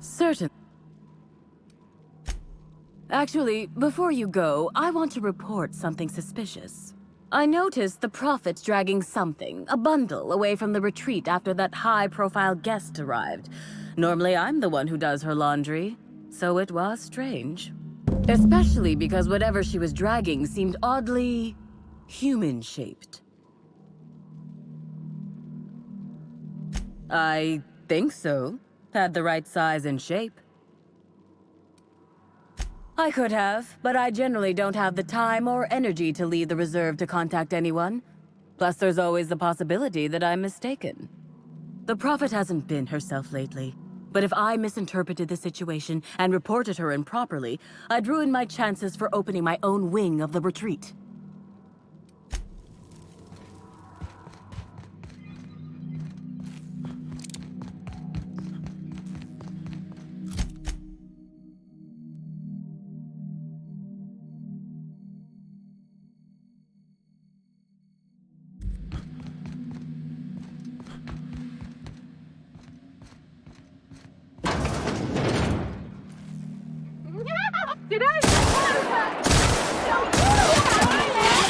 Certain. Actually, before you go, I want to report something suspicious. I noticed the Prophet dragging something, a bundle, away from the retreat after that high-profile guest arrived. Normally, I'm the one who does her laundry, so it was strange. Especially because whatever she was dragging seemed oddly human-shaped. I think so. Had the right size and shape. I could have, but I generally don't have the time or energy to leave the reserve to contact anyone. Plus, there's always the possibility that I'm mistaken. The Prophet hasn't been herself lately, but if I misinterpreted the situation and reported her improperly, I'd ruin my chances for opening my own wing of the retreat. It ain't perfect! Don't do that!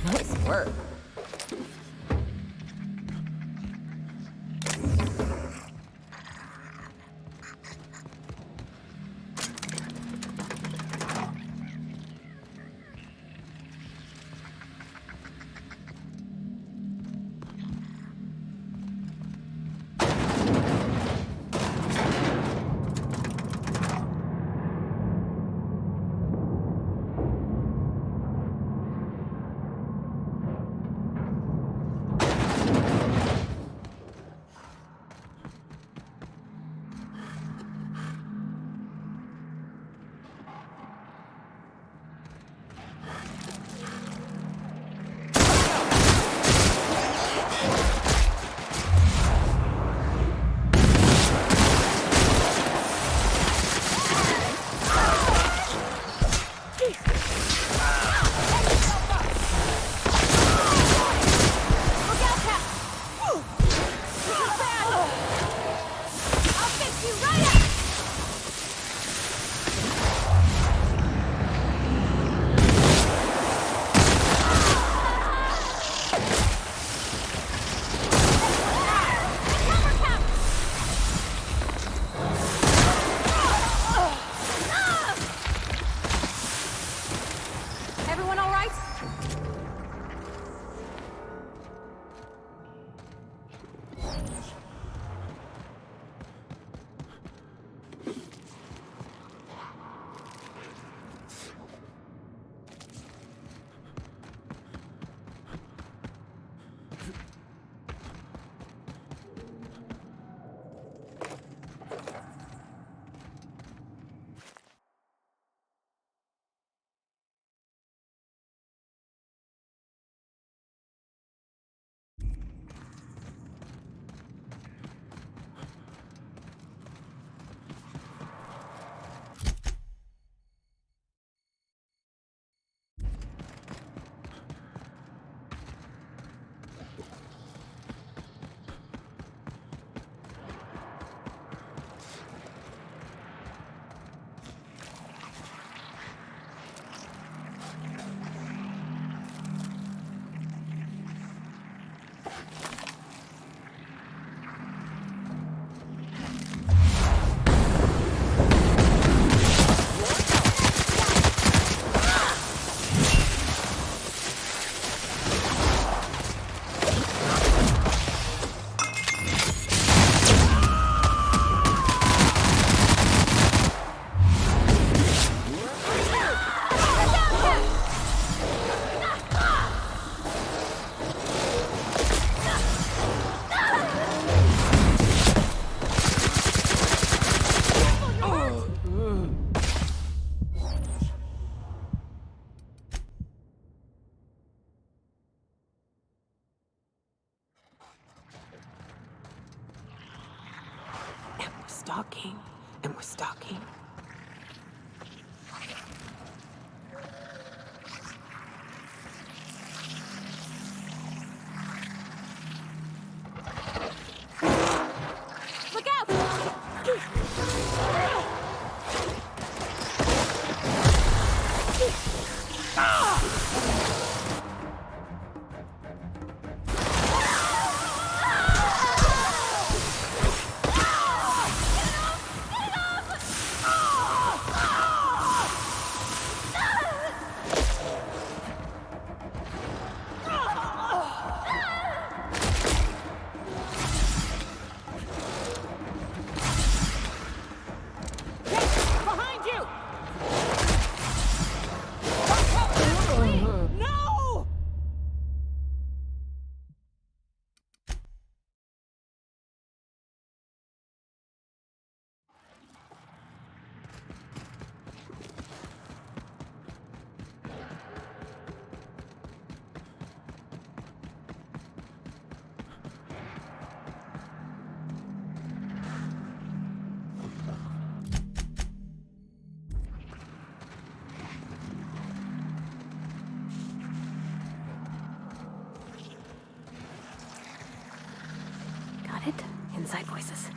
Nice work. stalking, and we're stalking. Look out! Behind you! No! Got it? Inside voices.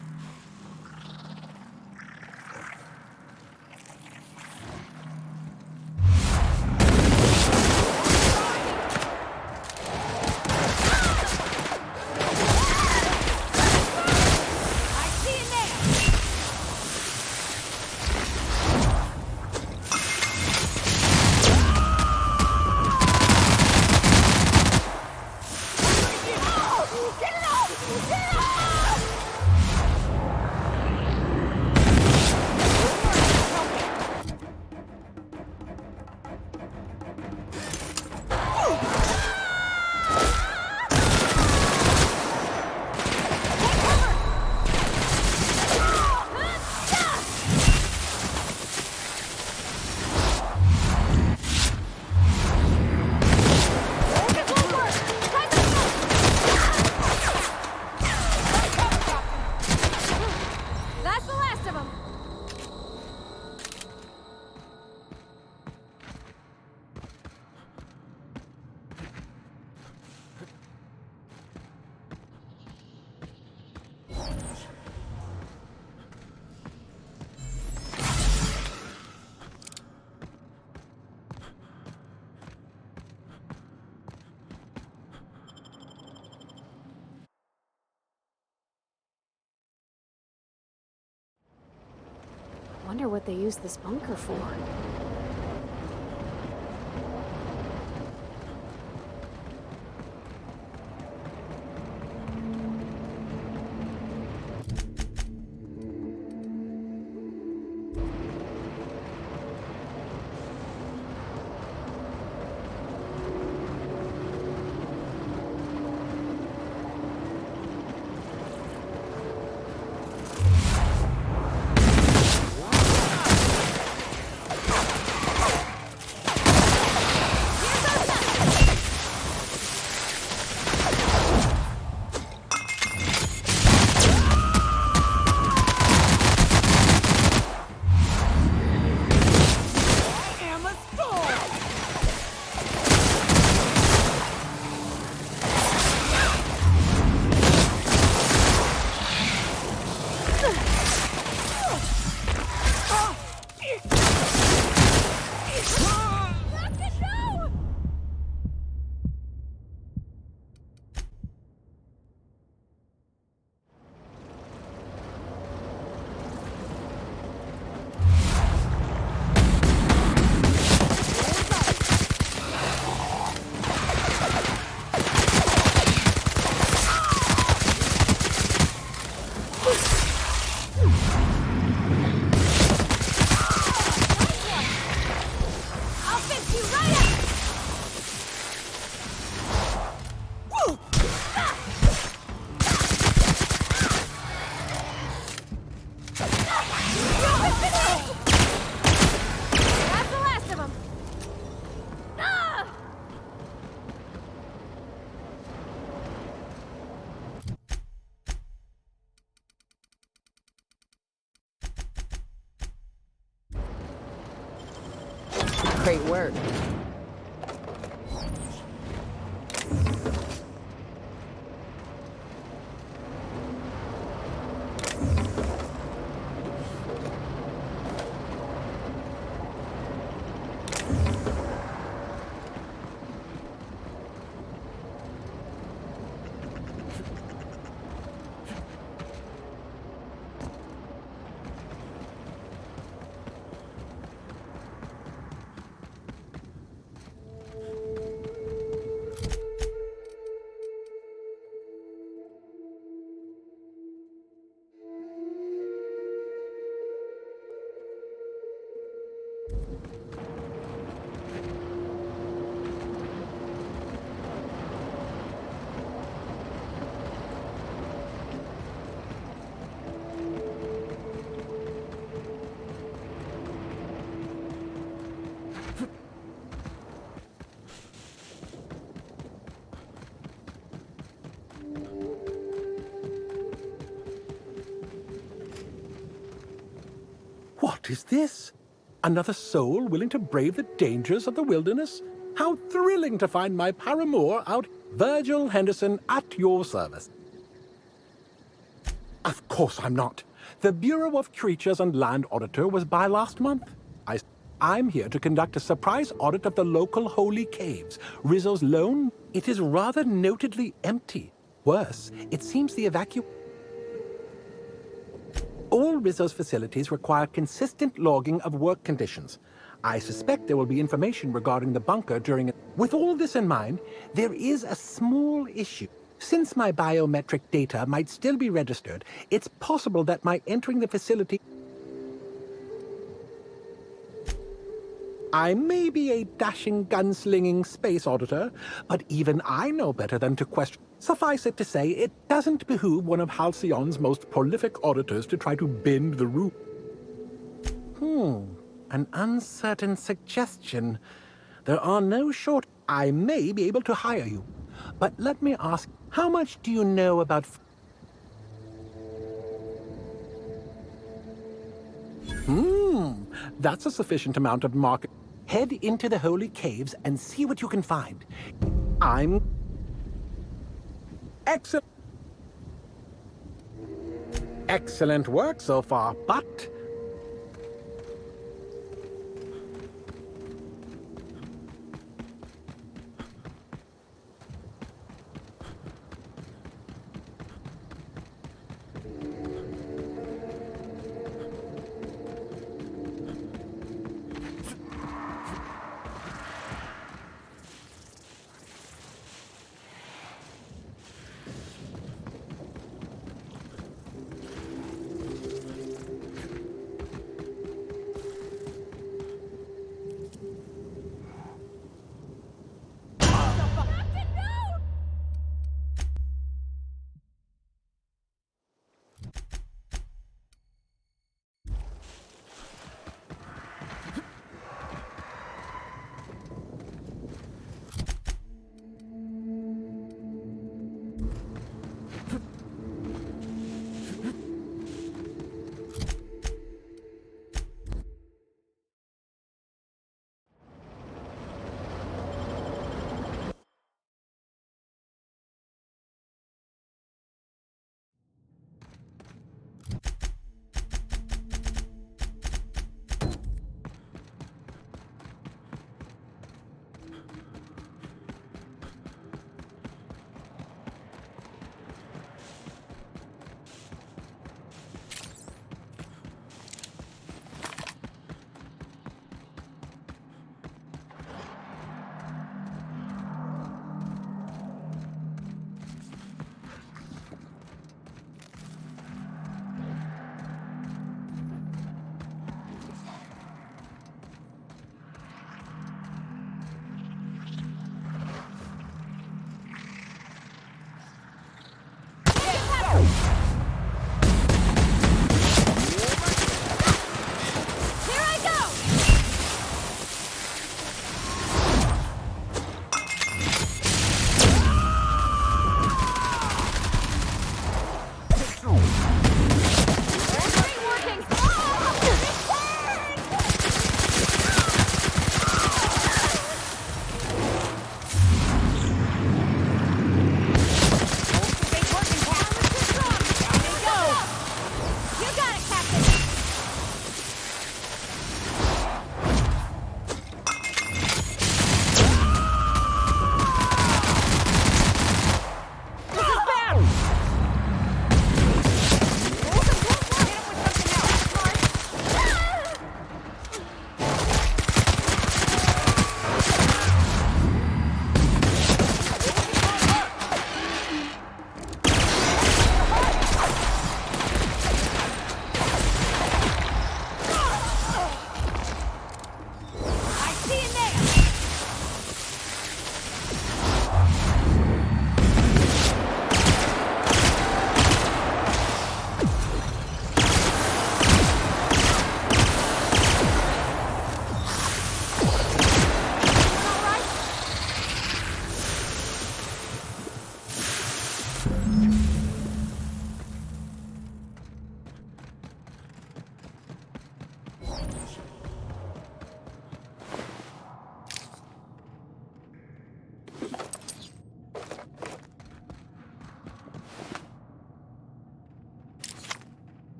That's the last of them. Wonder what they use this bunker for. Great work. What is this? Another soul willing to brave the dangers of the wilderness? How thrilling to find my paramour out. Virgil Henderson at your service. Of course I'm not. The Bureau of Creatures and Land Auditor was by last month. I'm here to conduct a surprise audit of the local holy caves. Rizzo's lone, it is rather notedly empty. Worse, it seems the All Rizzo's facilities require consistent logging of work conditions. I suspect there will be information regarding the bunker during it. With all this in mind, there is a small issue. Since my biometric data might still be registered, it's possible that my entering the facility... I may be a dashing, gunslinging space auditor, but even I know better than to question. Suffice it to say, it doesn't behoove one of Halcyon's most prolific auditors to try to bend the rule. An uncertain suggestion. There are no short... I may be able to hire you. But let me ask, how much do you know about... That's a sufficient amount of market. Head into the holy caves and see what you can find. I'm... Excellent. Excellent work so far, but...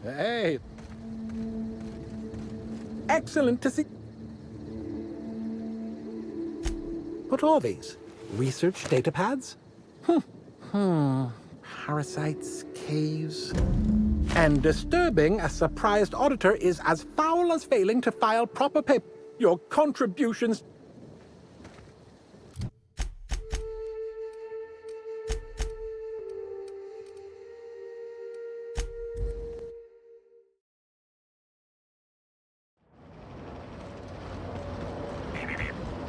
Hey. Excellent to see. What are these? Research data pads? Parasites, caves. And disturbing, a surprised auditor is as foul as failing to file proper paper. Your contributions.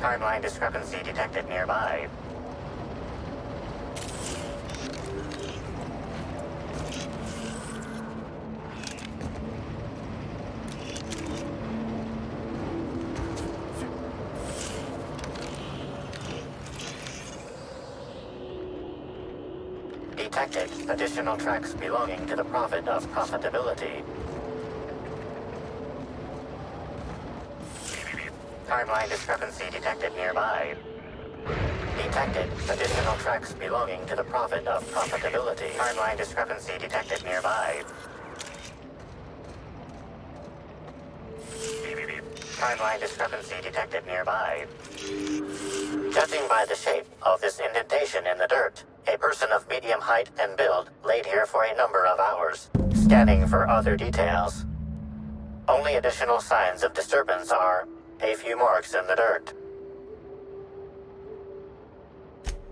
Timeline discrepancy detected nearby. Detected additional tracks belonging to the Prophet of Profitability. Timeline discrepancy detected nearby. Detected additional tracks belonging to the Prophet of Profitability. Timeline discrepancy detected nearby. Timeline discrepancy detected nearby. Judging by the shape of this indentation in the dirt, a person of medium height and build laid here for a number of hours, scanning for other details. Only additional signs of disturbance are a few marks in the dirt.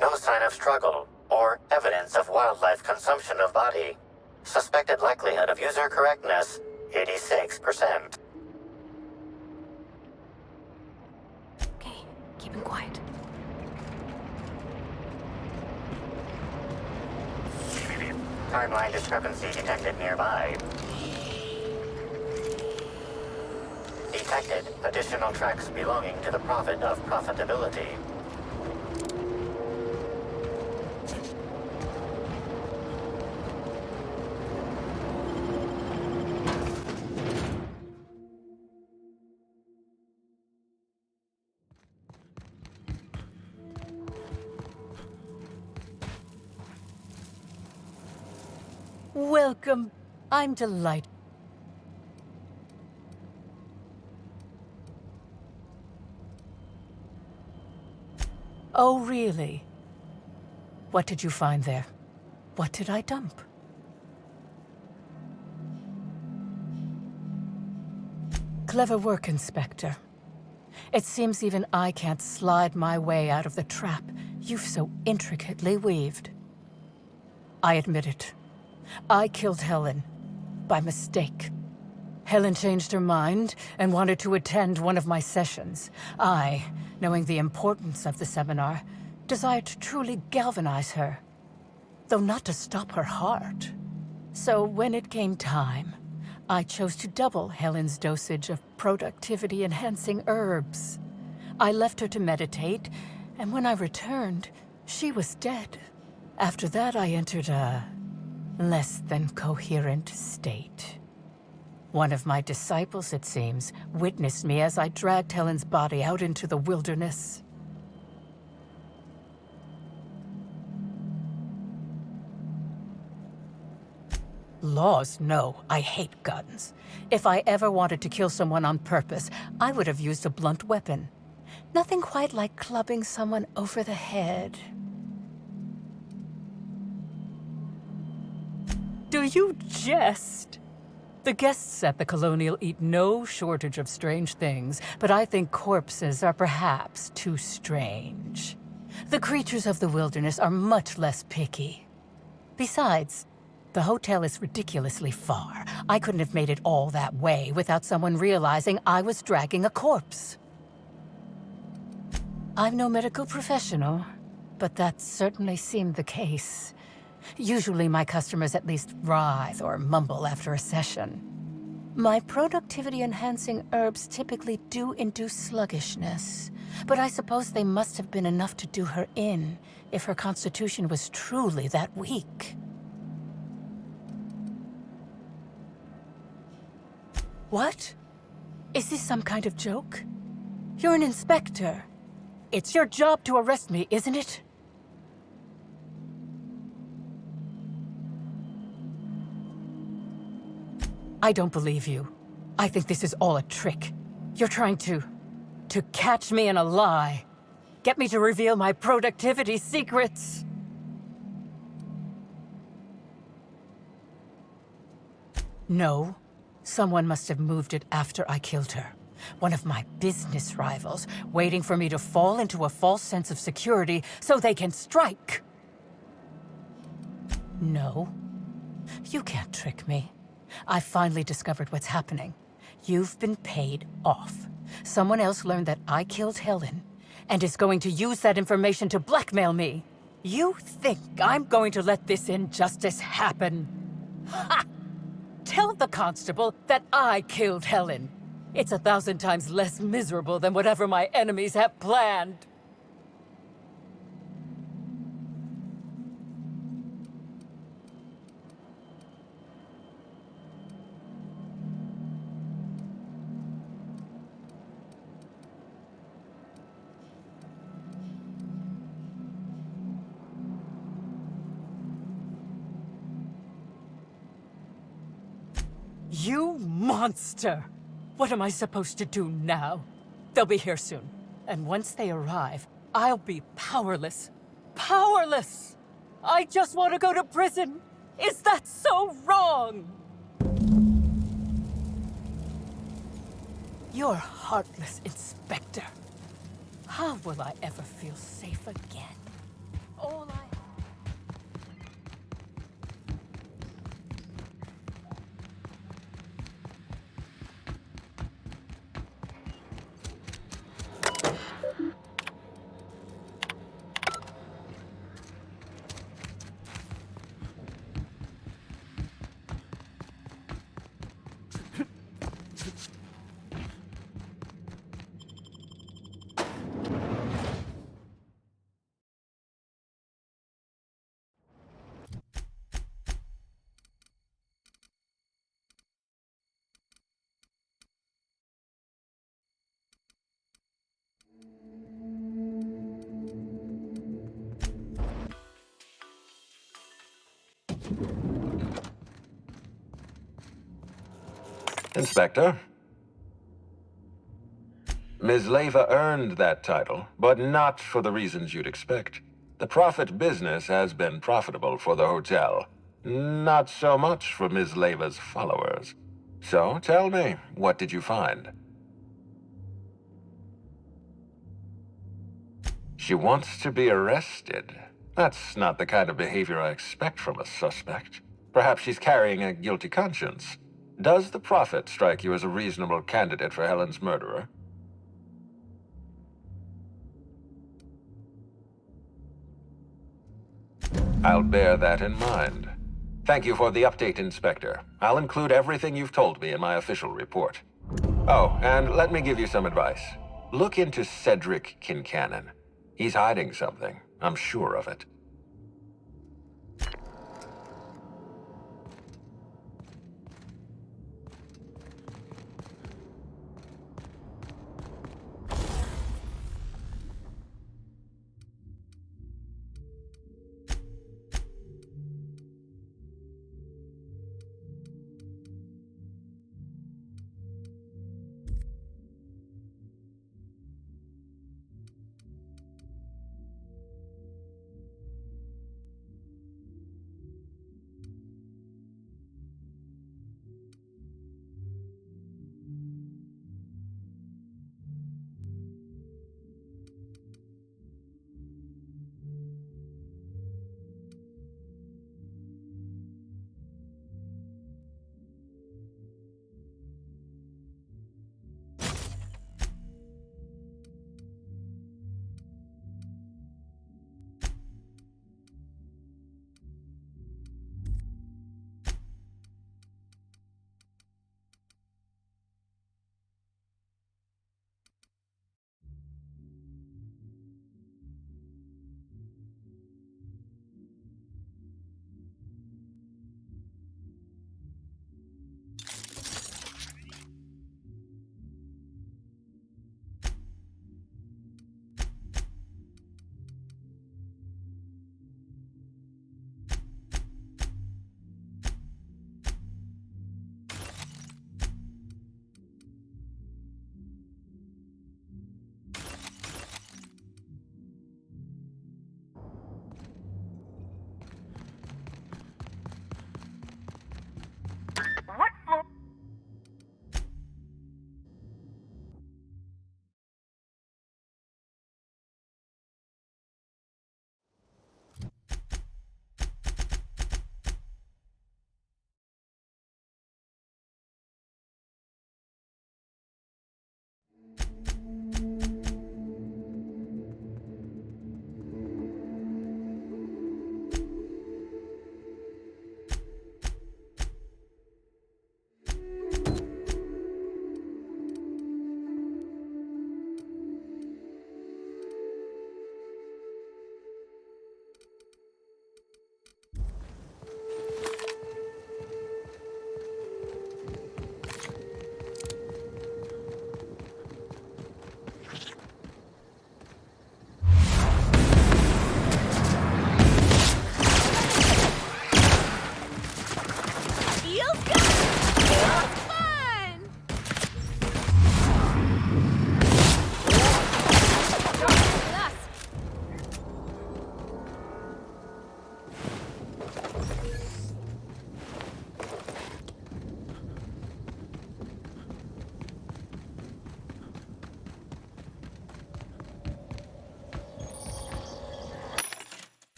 No sign of struggle or evidence of wildlife consumption of body. Suspected likelihood of user correctness, 86%. Okay, keep him quiet. Timeline discrepancy detected nearby. Detected additional tracks belonging to the Prophet of Profitability. Welcome. I'm delighted. Oh, really? What did you find there? What did I dump? Clever work, Inspector. It seems even I can't slide my way out of the trap you've so intricately weaved. I admit it. I killed Helen. By mistake. Helen changed her mind and wanted to attend one of my sessions. I, knowing the importance of the seminar, desired to truly galvanize her, though not to stop her heart. So when it came time, I chose to double Helen's dosage of productivity-enhancing herbs. I left her to meditate, and when I returned, she was dead. After that, I entered a less than coherent state. One of my disciples, it seems, witnessed me as I dragged Helen's body out into the wilderness. Laws, no. I hate guns. If I ever wanted to kill someone on purpose, I would have used a blunt weapon. Nothing quite like clubbing someone over the head. Do you jest? The guests at the Colonial eat no shortage of strange things, but I think corpses are perhaps too strange. The creatures of the wilderness are much less picky. Besides, the hotel is ridiculously far. I couldn't have made it all that way without someone realizing I was dragging a corpse. I'm no medical professional, but that certainly seemed the case. Usually my customers at least writhe or mumble after a session. My productivity-enhancing herbs typically do induce sluggishness, but I suppose they must have been enough to do her in, if her constitution was truly that weak. What? Is this some kind of joke? You're an inspector. It's your job to arrest me, isn't it? I don't believe you. I think this is all a trick. You're trying to catch me in a lie. Get me to reveal my productivity secrets. No. Someone must have moved it after I killed her. One of my business rivals, waiting for me to fall into a false sense of security so they can strike. No. You can't trick me. I finally discovered what's happening. You've been paid off. Someone else learned that I killed Helen, and is going to use that information to blackmail me. You think I'm going to let this injustice happen? Ha! Tell the constable that I killed Helen. It's 1,000 times less miserable than whatever my enemies have planned. You monster! What am I supposed to do now? They'll be here soon. And once they arrive, I'll be powerless. Powerless! I just want to go to prison! Is that so wrong? You're heartless, Inspector. How will I ever feel safe again? All I... Inspector. Ms. Leyva earned that title, but not for the reasons you'd expect. The profit business has been profitable for the hotel. Not so much for Ms. Leyva's followers. So, tell me, what did you find? She wants to be arrested. That's not the kind of behavior I expect from a suspect. Perhaps she's carrying a guilty conscience. Does the Prophet strike you as a reasonable candidate for Helen's murderer? I'll bear that in mind. Thank you for the update, Inspector. I'll include everything you've told me in my official report. Oh, and let me give you some advice. Look into Cedric Kincannon. He's hiding something. I'm sure of it.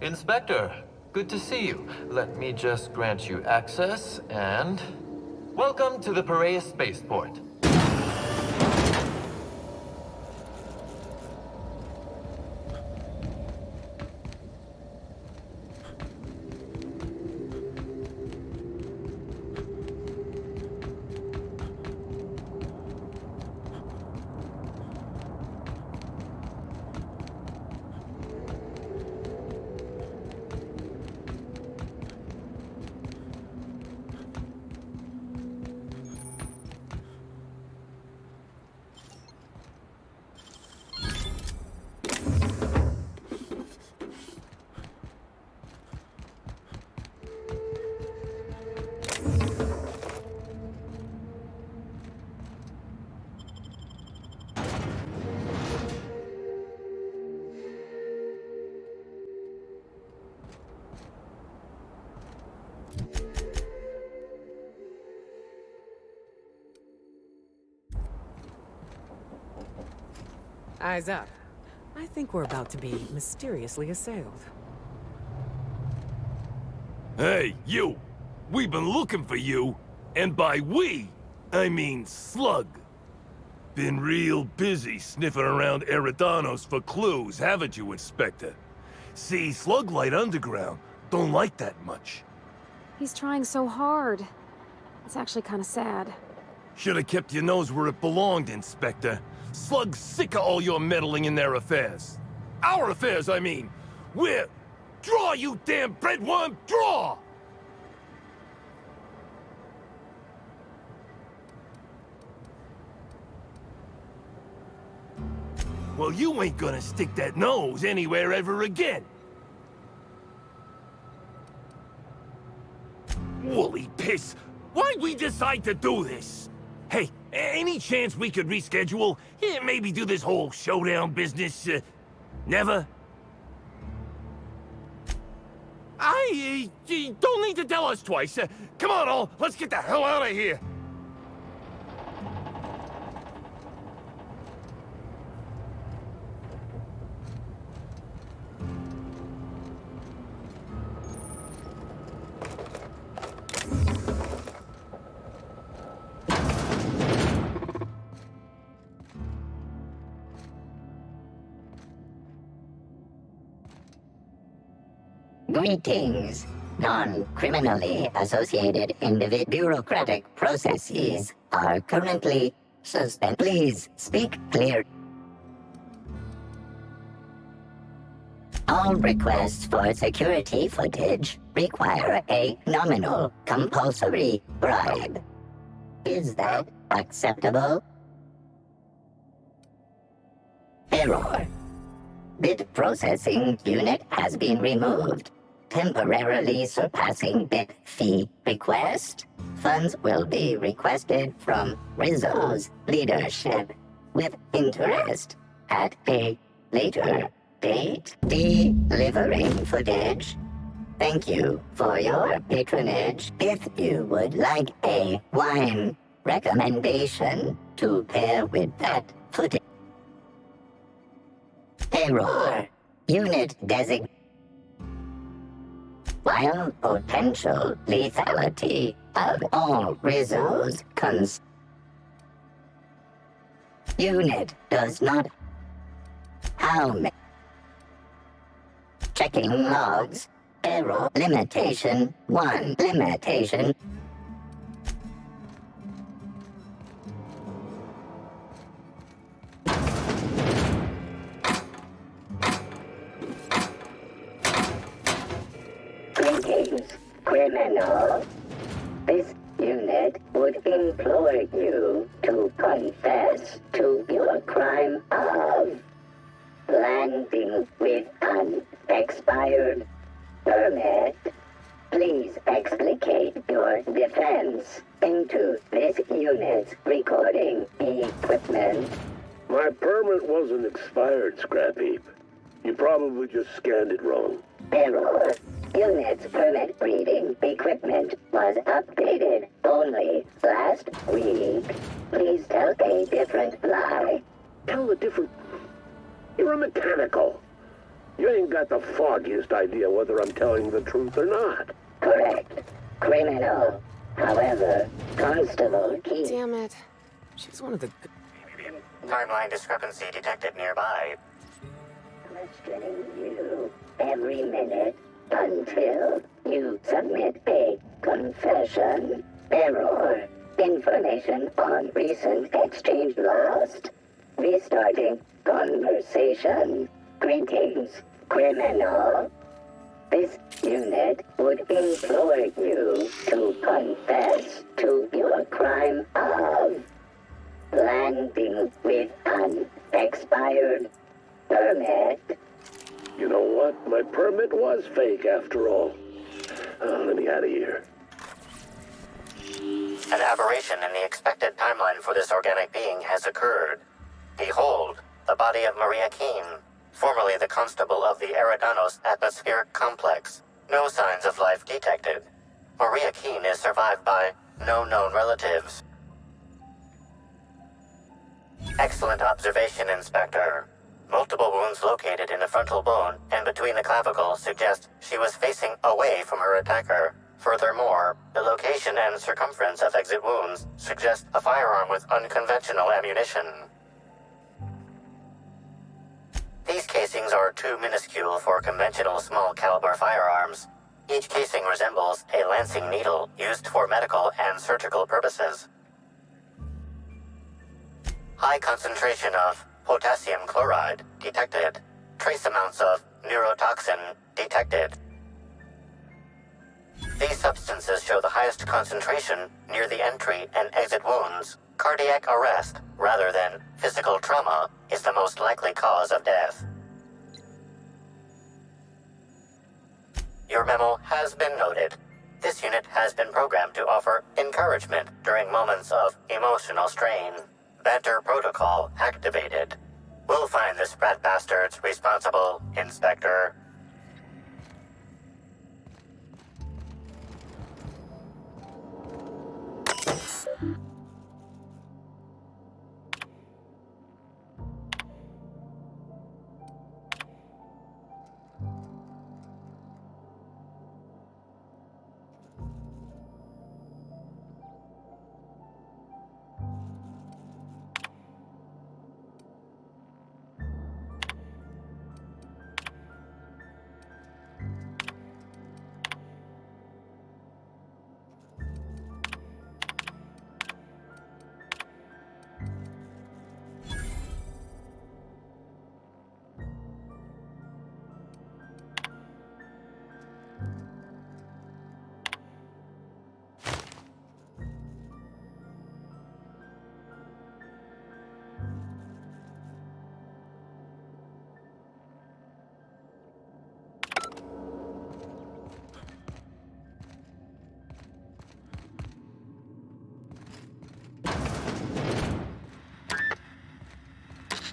Inspector, good to see you. Let me just grant you access, and... Welcome to the Piraeus Spaceport. Eyes up. I think we're about to be mysteriously assailed. Hey, you! We've been looking for you, and by we, I mean Slug. Been real busy sniffing around Eridanos for clues, haven't you, Inspector? See, Slug Light Underground don't like that much. He's trying so hard. It's actually kind of sad. Should've kept your nose where it belonged, Inspector. Slug's sick of all your meddling in their affairs. Our affairs, I mean. We're... Draw, you damn breadworm, draw! Well, you ain't gonna stick that nose anywhere ever again. Woolly piss! Why'd we decide to do this? Hey, any chance we could reschedule? Maybe do this whole showdown business, never? You don't need to tell us twice. Come on, all, let's get the hell out of here. Greetings. Non-criminally associated bureaucratic processes are currently suspended. Please speak clear. All requests for security footage require a nominal compulsory bribe. Is that acceptable? Error. Bit processing unit has been removed, temporarily surpassing bit fee request. Funds will be requested from Rizzo's leadership with interest at a later date. Delivering footage. Thank you for your patronage. If you would like a wine recommendation to pair with that footage. Error. Unit designation. While potential lethality of all Rizzo's unit does not. How many? Checking logs. Error. Limitation 1. Limitation. Greetings, criminal. This unit would implore you to confess to your crime of landing with an expired permit. Please explicate your defense into this unit's recording equipment. My permit wasn't expired, Scrapheap. You probably just scanned it wrong. Error. Unit's permit reading equipment was updated only last week. Please tell a different lie. Tell a different... You're a mechanical. You ain't got the foggiest idea whether I'm telling the truth or not. Correct. Criminal. However, Constable Key... Damn it. She's one of the... Timeline discrepancy detected nearby. Questioning you every minute until you submit a confession. Error. Information on recent exchange lost. Restarting conversation. Greetings, criminal. This unit would implore you to confess to your crime of landing with an expired permit. You know what? My permit was fake after all. Let me out of here. An aberration in the expected timeline for this organic being has occurred. Behold, the body of Maria Keene, formerly the constable of the Eridanos Atmospheric Complex. No signs of life detected. Maria Keene is survived by no known relatives. Excellent observation, Inspector. Multiple wounds located in the frontal bone and between the clavicles suggest she was facing away from her attacker. Furthermore, the location and circumference of exit wounds suggest a firearm with unconventional ammunition. These casings are too minuscule for conventional small-caliber firearms. Each casing resembles a lancing needle used for medical and surgical purposes. High concentration of potassium chloride detected. Trace amounts of neurotoxin detected. These substances show the highest concentration near the entry and exit wounds. Cardiac arrest, rather than physical trauma, is the most likely cause of death. Your memo has been noted. This unit has been programmed to offer encouragement during moments of emotional strain. Banter protocol activated. We'll find the sprat bastards responsible, Inspector.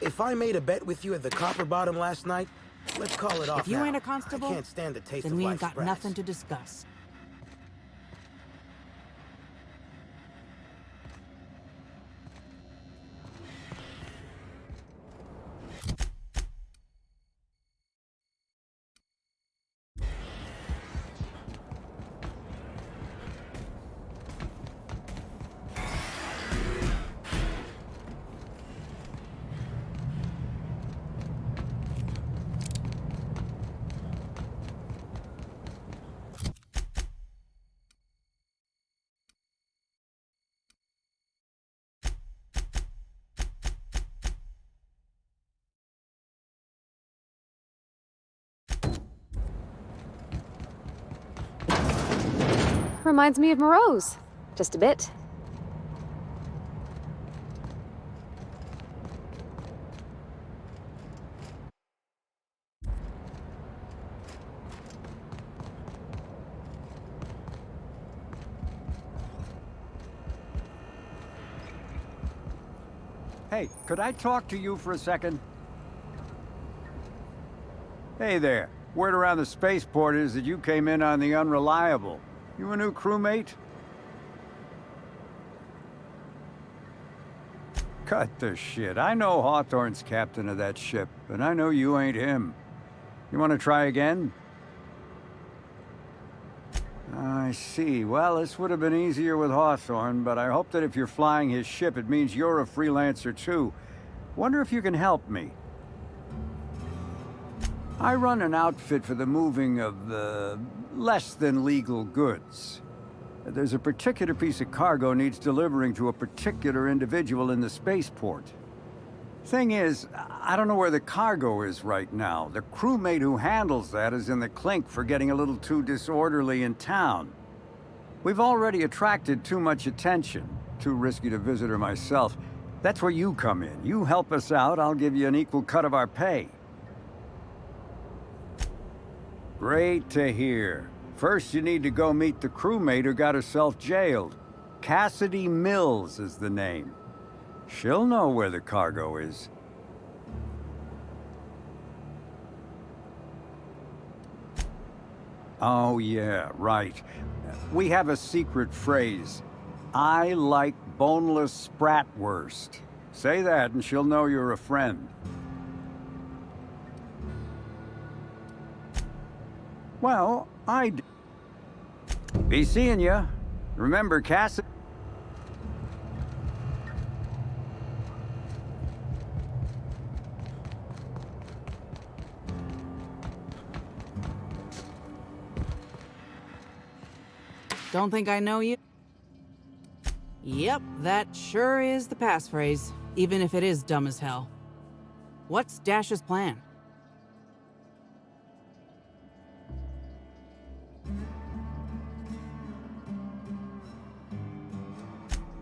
If I made a bet with you at the Copper Bottom last night, let's call it off If you now. ain't a constable, I can't stand the taste then of we ain't life's got scraps. nothing to discuss. Reminds me of Moreau's. Just a bit. Hey, could I talk to you for a second? Hey there. Word around the spaceport is that you came in on the Unreliable. You a new crewmate? Cut the shit. I know Hawthorne's captain of that ship, and I know you ain't him. You want to try again? I see. Well, this would have been easier with Hawthorne, but I hope that if you're flying his ship, it means you're a freelancer too. Wonder if you can help me. I run an outfit for the moving of less than legal goods. There's a particular piece of cargo needs delivering to a particular individual in the spaceport. Thing is, I don't know where the cargo is right now. The crewmate who handles that is in the clink for getting a little too disorderly in town. We've already attracted too much attention. Too risky to visit her myself. That's where you come in. You help us out, I'll give you an equal cut of our pay. Great to hear. First, you need to go meet the crewmate who got herself jailed. Cassidy Mills is the name. She'll know where the cargo is. Oh yeah, right. We have a secret phrase. I like boneless spratwurst. Say that and she'll know you're a friend. Well, be seeing ya. Remember, Cassidy. Don't think I know you? Yep, that sure is the passphrase, even if it is dumb as hell. What's Dash's plan?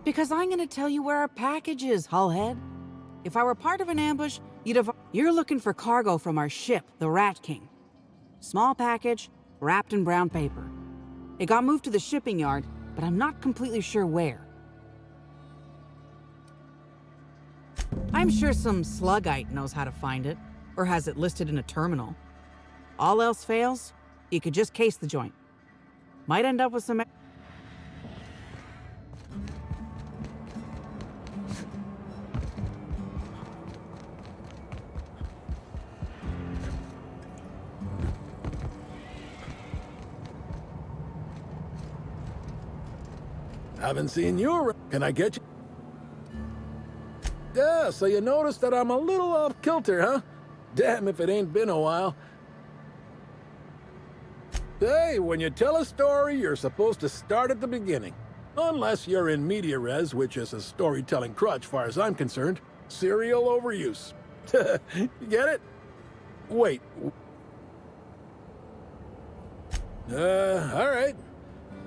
Because I'm gonna tell you where our package is, Hullhead. If I were part of an ambush, you'd have... You're looking for cargo from our ship, the Rat King. Small package, wrapped in brown paper. It got moved to the shipping yard, but I'm not completely sure where. I'm sure some sluggite knows how to find it, or has it listed in a terminal. All else fails, you could just case the joint. Might end up with some... Haven't seen you. Can I get you? Yeah, so you noticed that I'm a little off kilter, huh? Damn if it ain't been a while. Hey, when you tell a story, you're supposed to start at the beginning. Unless you're in media res, which is a storytelling crutch far as I'm concerned. Serial overuse. You get it? Wait. All right.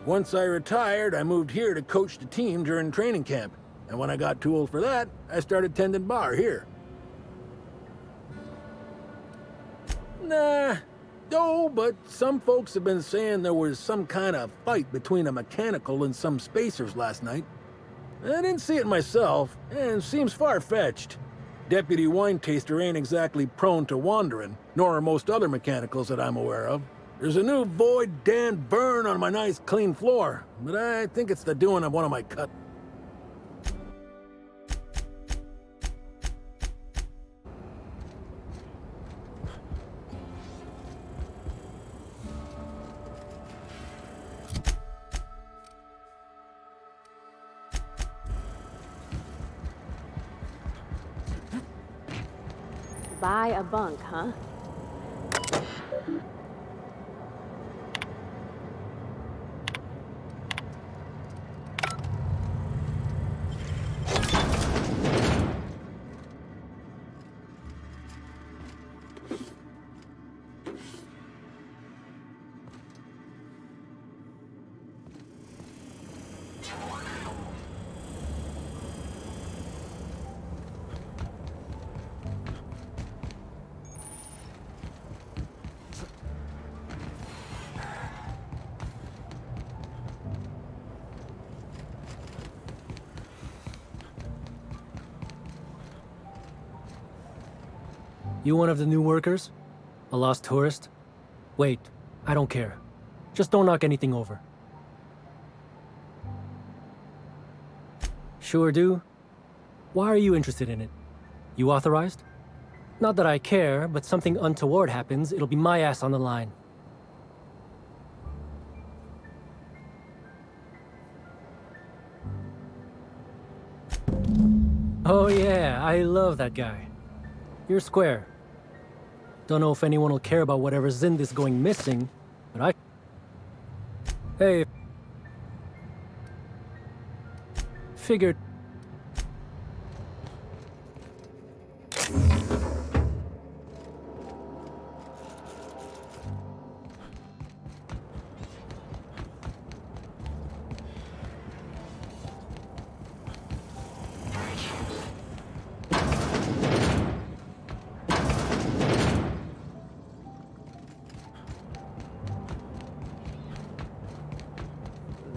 Once I retired, I moved here to coach the team during training camp. And when I got too old for that, I started tending bar here. Nah, no, but some folks have been saying there was some kind of fight between a mechanical and some spacers last night. I didn't see it myself, and seems far-fetched. Deputy Wine Taster ain't exactly prone to wandering, nor are most other mechanicals that I'm aware of. There's a new Void Dan burn on my nice clean floor, but I think it's the doing of one of my cut. Buy a bunk, huh? You one of the new workers? A lost tourist? Wait, I don't care. Just don't knock anything over. Sure do. Why are you interested in it? You authorized? Not that I care, but something untoward happens, it'll be my ass on the line. Oh yeah, I love that guy. You're square. Don't know if anyone will care about whatever's in this going missing, but I... Hey... Figured...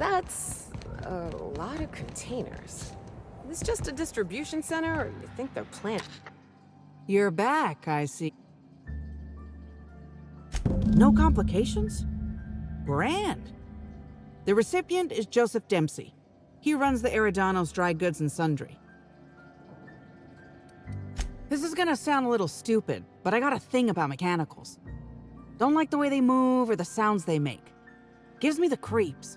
That's a lot of containers. Is this just a distribution center, or you think they're planning? You're back, I see. No complications? Grand. The recipient is Joseph Dempsey. He runs the Eridanos Dry Goods and Sundry. This is gonna sound a little stupid, but I got a thing about mechanicals. Don't like the way they move or the sounds they make. Gives me the creeps.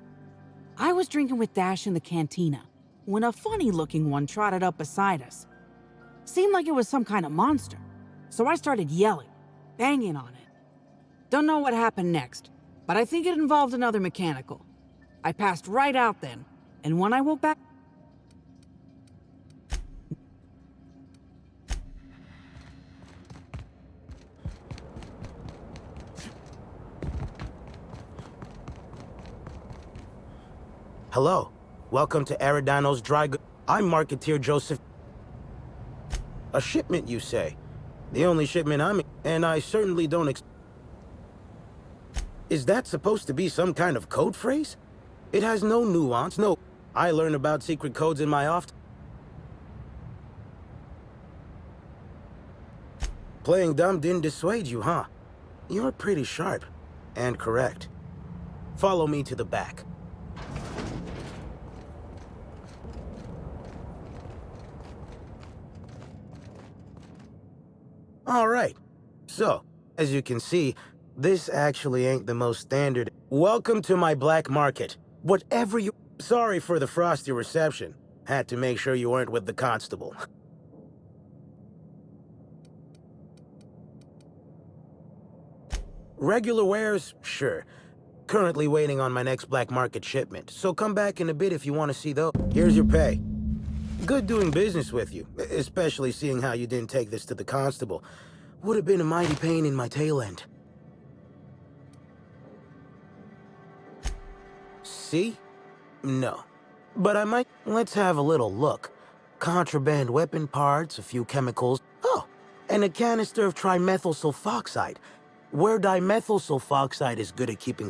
I was drinking with Dash in the cantina when a funny-looking one trotted up beside us. Seemed like it was some kind of monster, so I started yelling, banging on it. Don't know what happened next, but I think it involved another mechanical. I passed right out then, and when I woke back... Hello. Welcome to Eridanos Dry Goods. I'm Marketeer Joseph. A shipment, you say? The only shipment and I certainly don't Is that supposed to be some kind of code phrase? It has no nuance, no... I learn about secret codes in my off... Playing dumb didn't dissuade you, huh? You're pretty sharp. And correct. Follow me to the back. All right. So, as you can see, this actually ain't the most standard. Welcome to my black market. Whatever you... Sorry for the frosty reception. Had to make sure you weren't with the constable. Regular wares? Sure. Currently waiting on my next black market shipment, so come back in a bit if you want to see those. Here's your pay. Good doing business with you, especially seeing how you didn't take this to the constable. Would have been a mighty pain in my tail end. See? No. But I might... Let's have a little look. Contraband weapon parts, a few chemicals. Oh, and a canister of trimethyl sulfoxide. Where dimethyl sulfoxide is good at keeping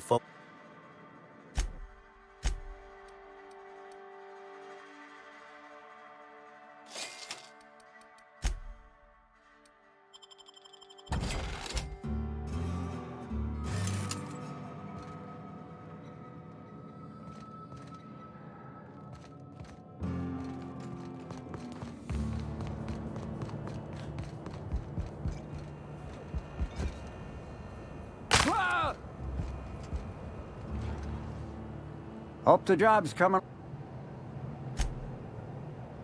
Hope the job's coming.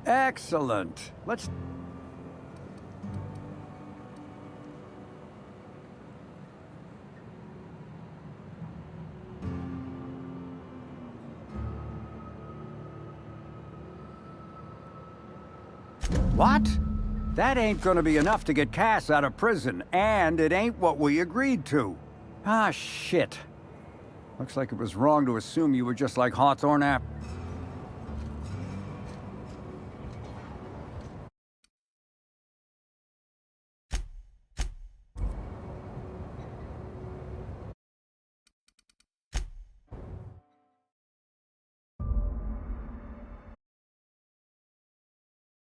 Excellent. Let's... What? That ain't gonna be enough to get Cass out of prison, and it ain't what we agreed to. Ah, shit. Looks like it was wrong to assume you were just like Hawthorne App.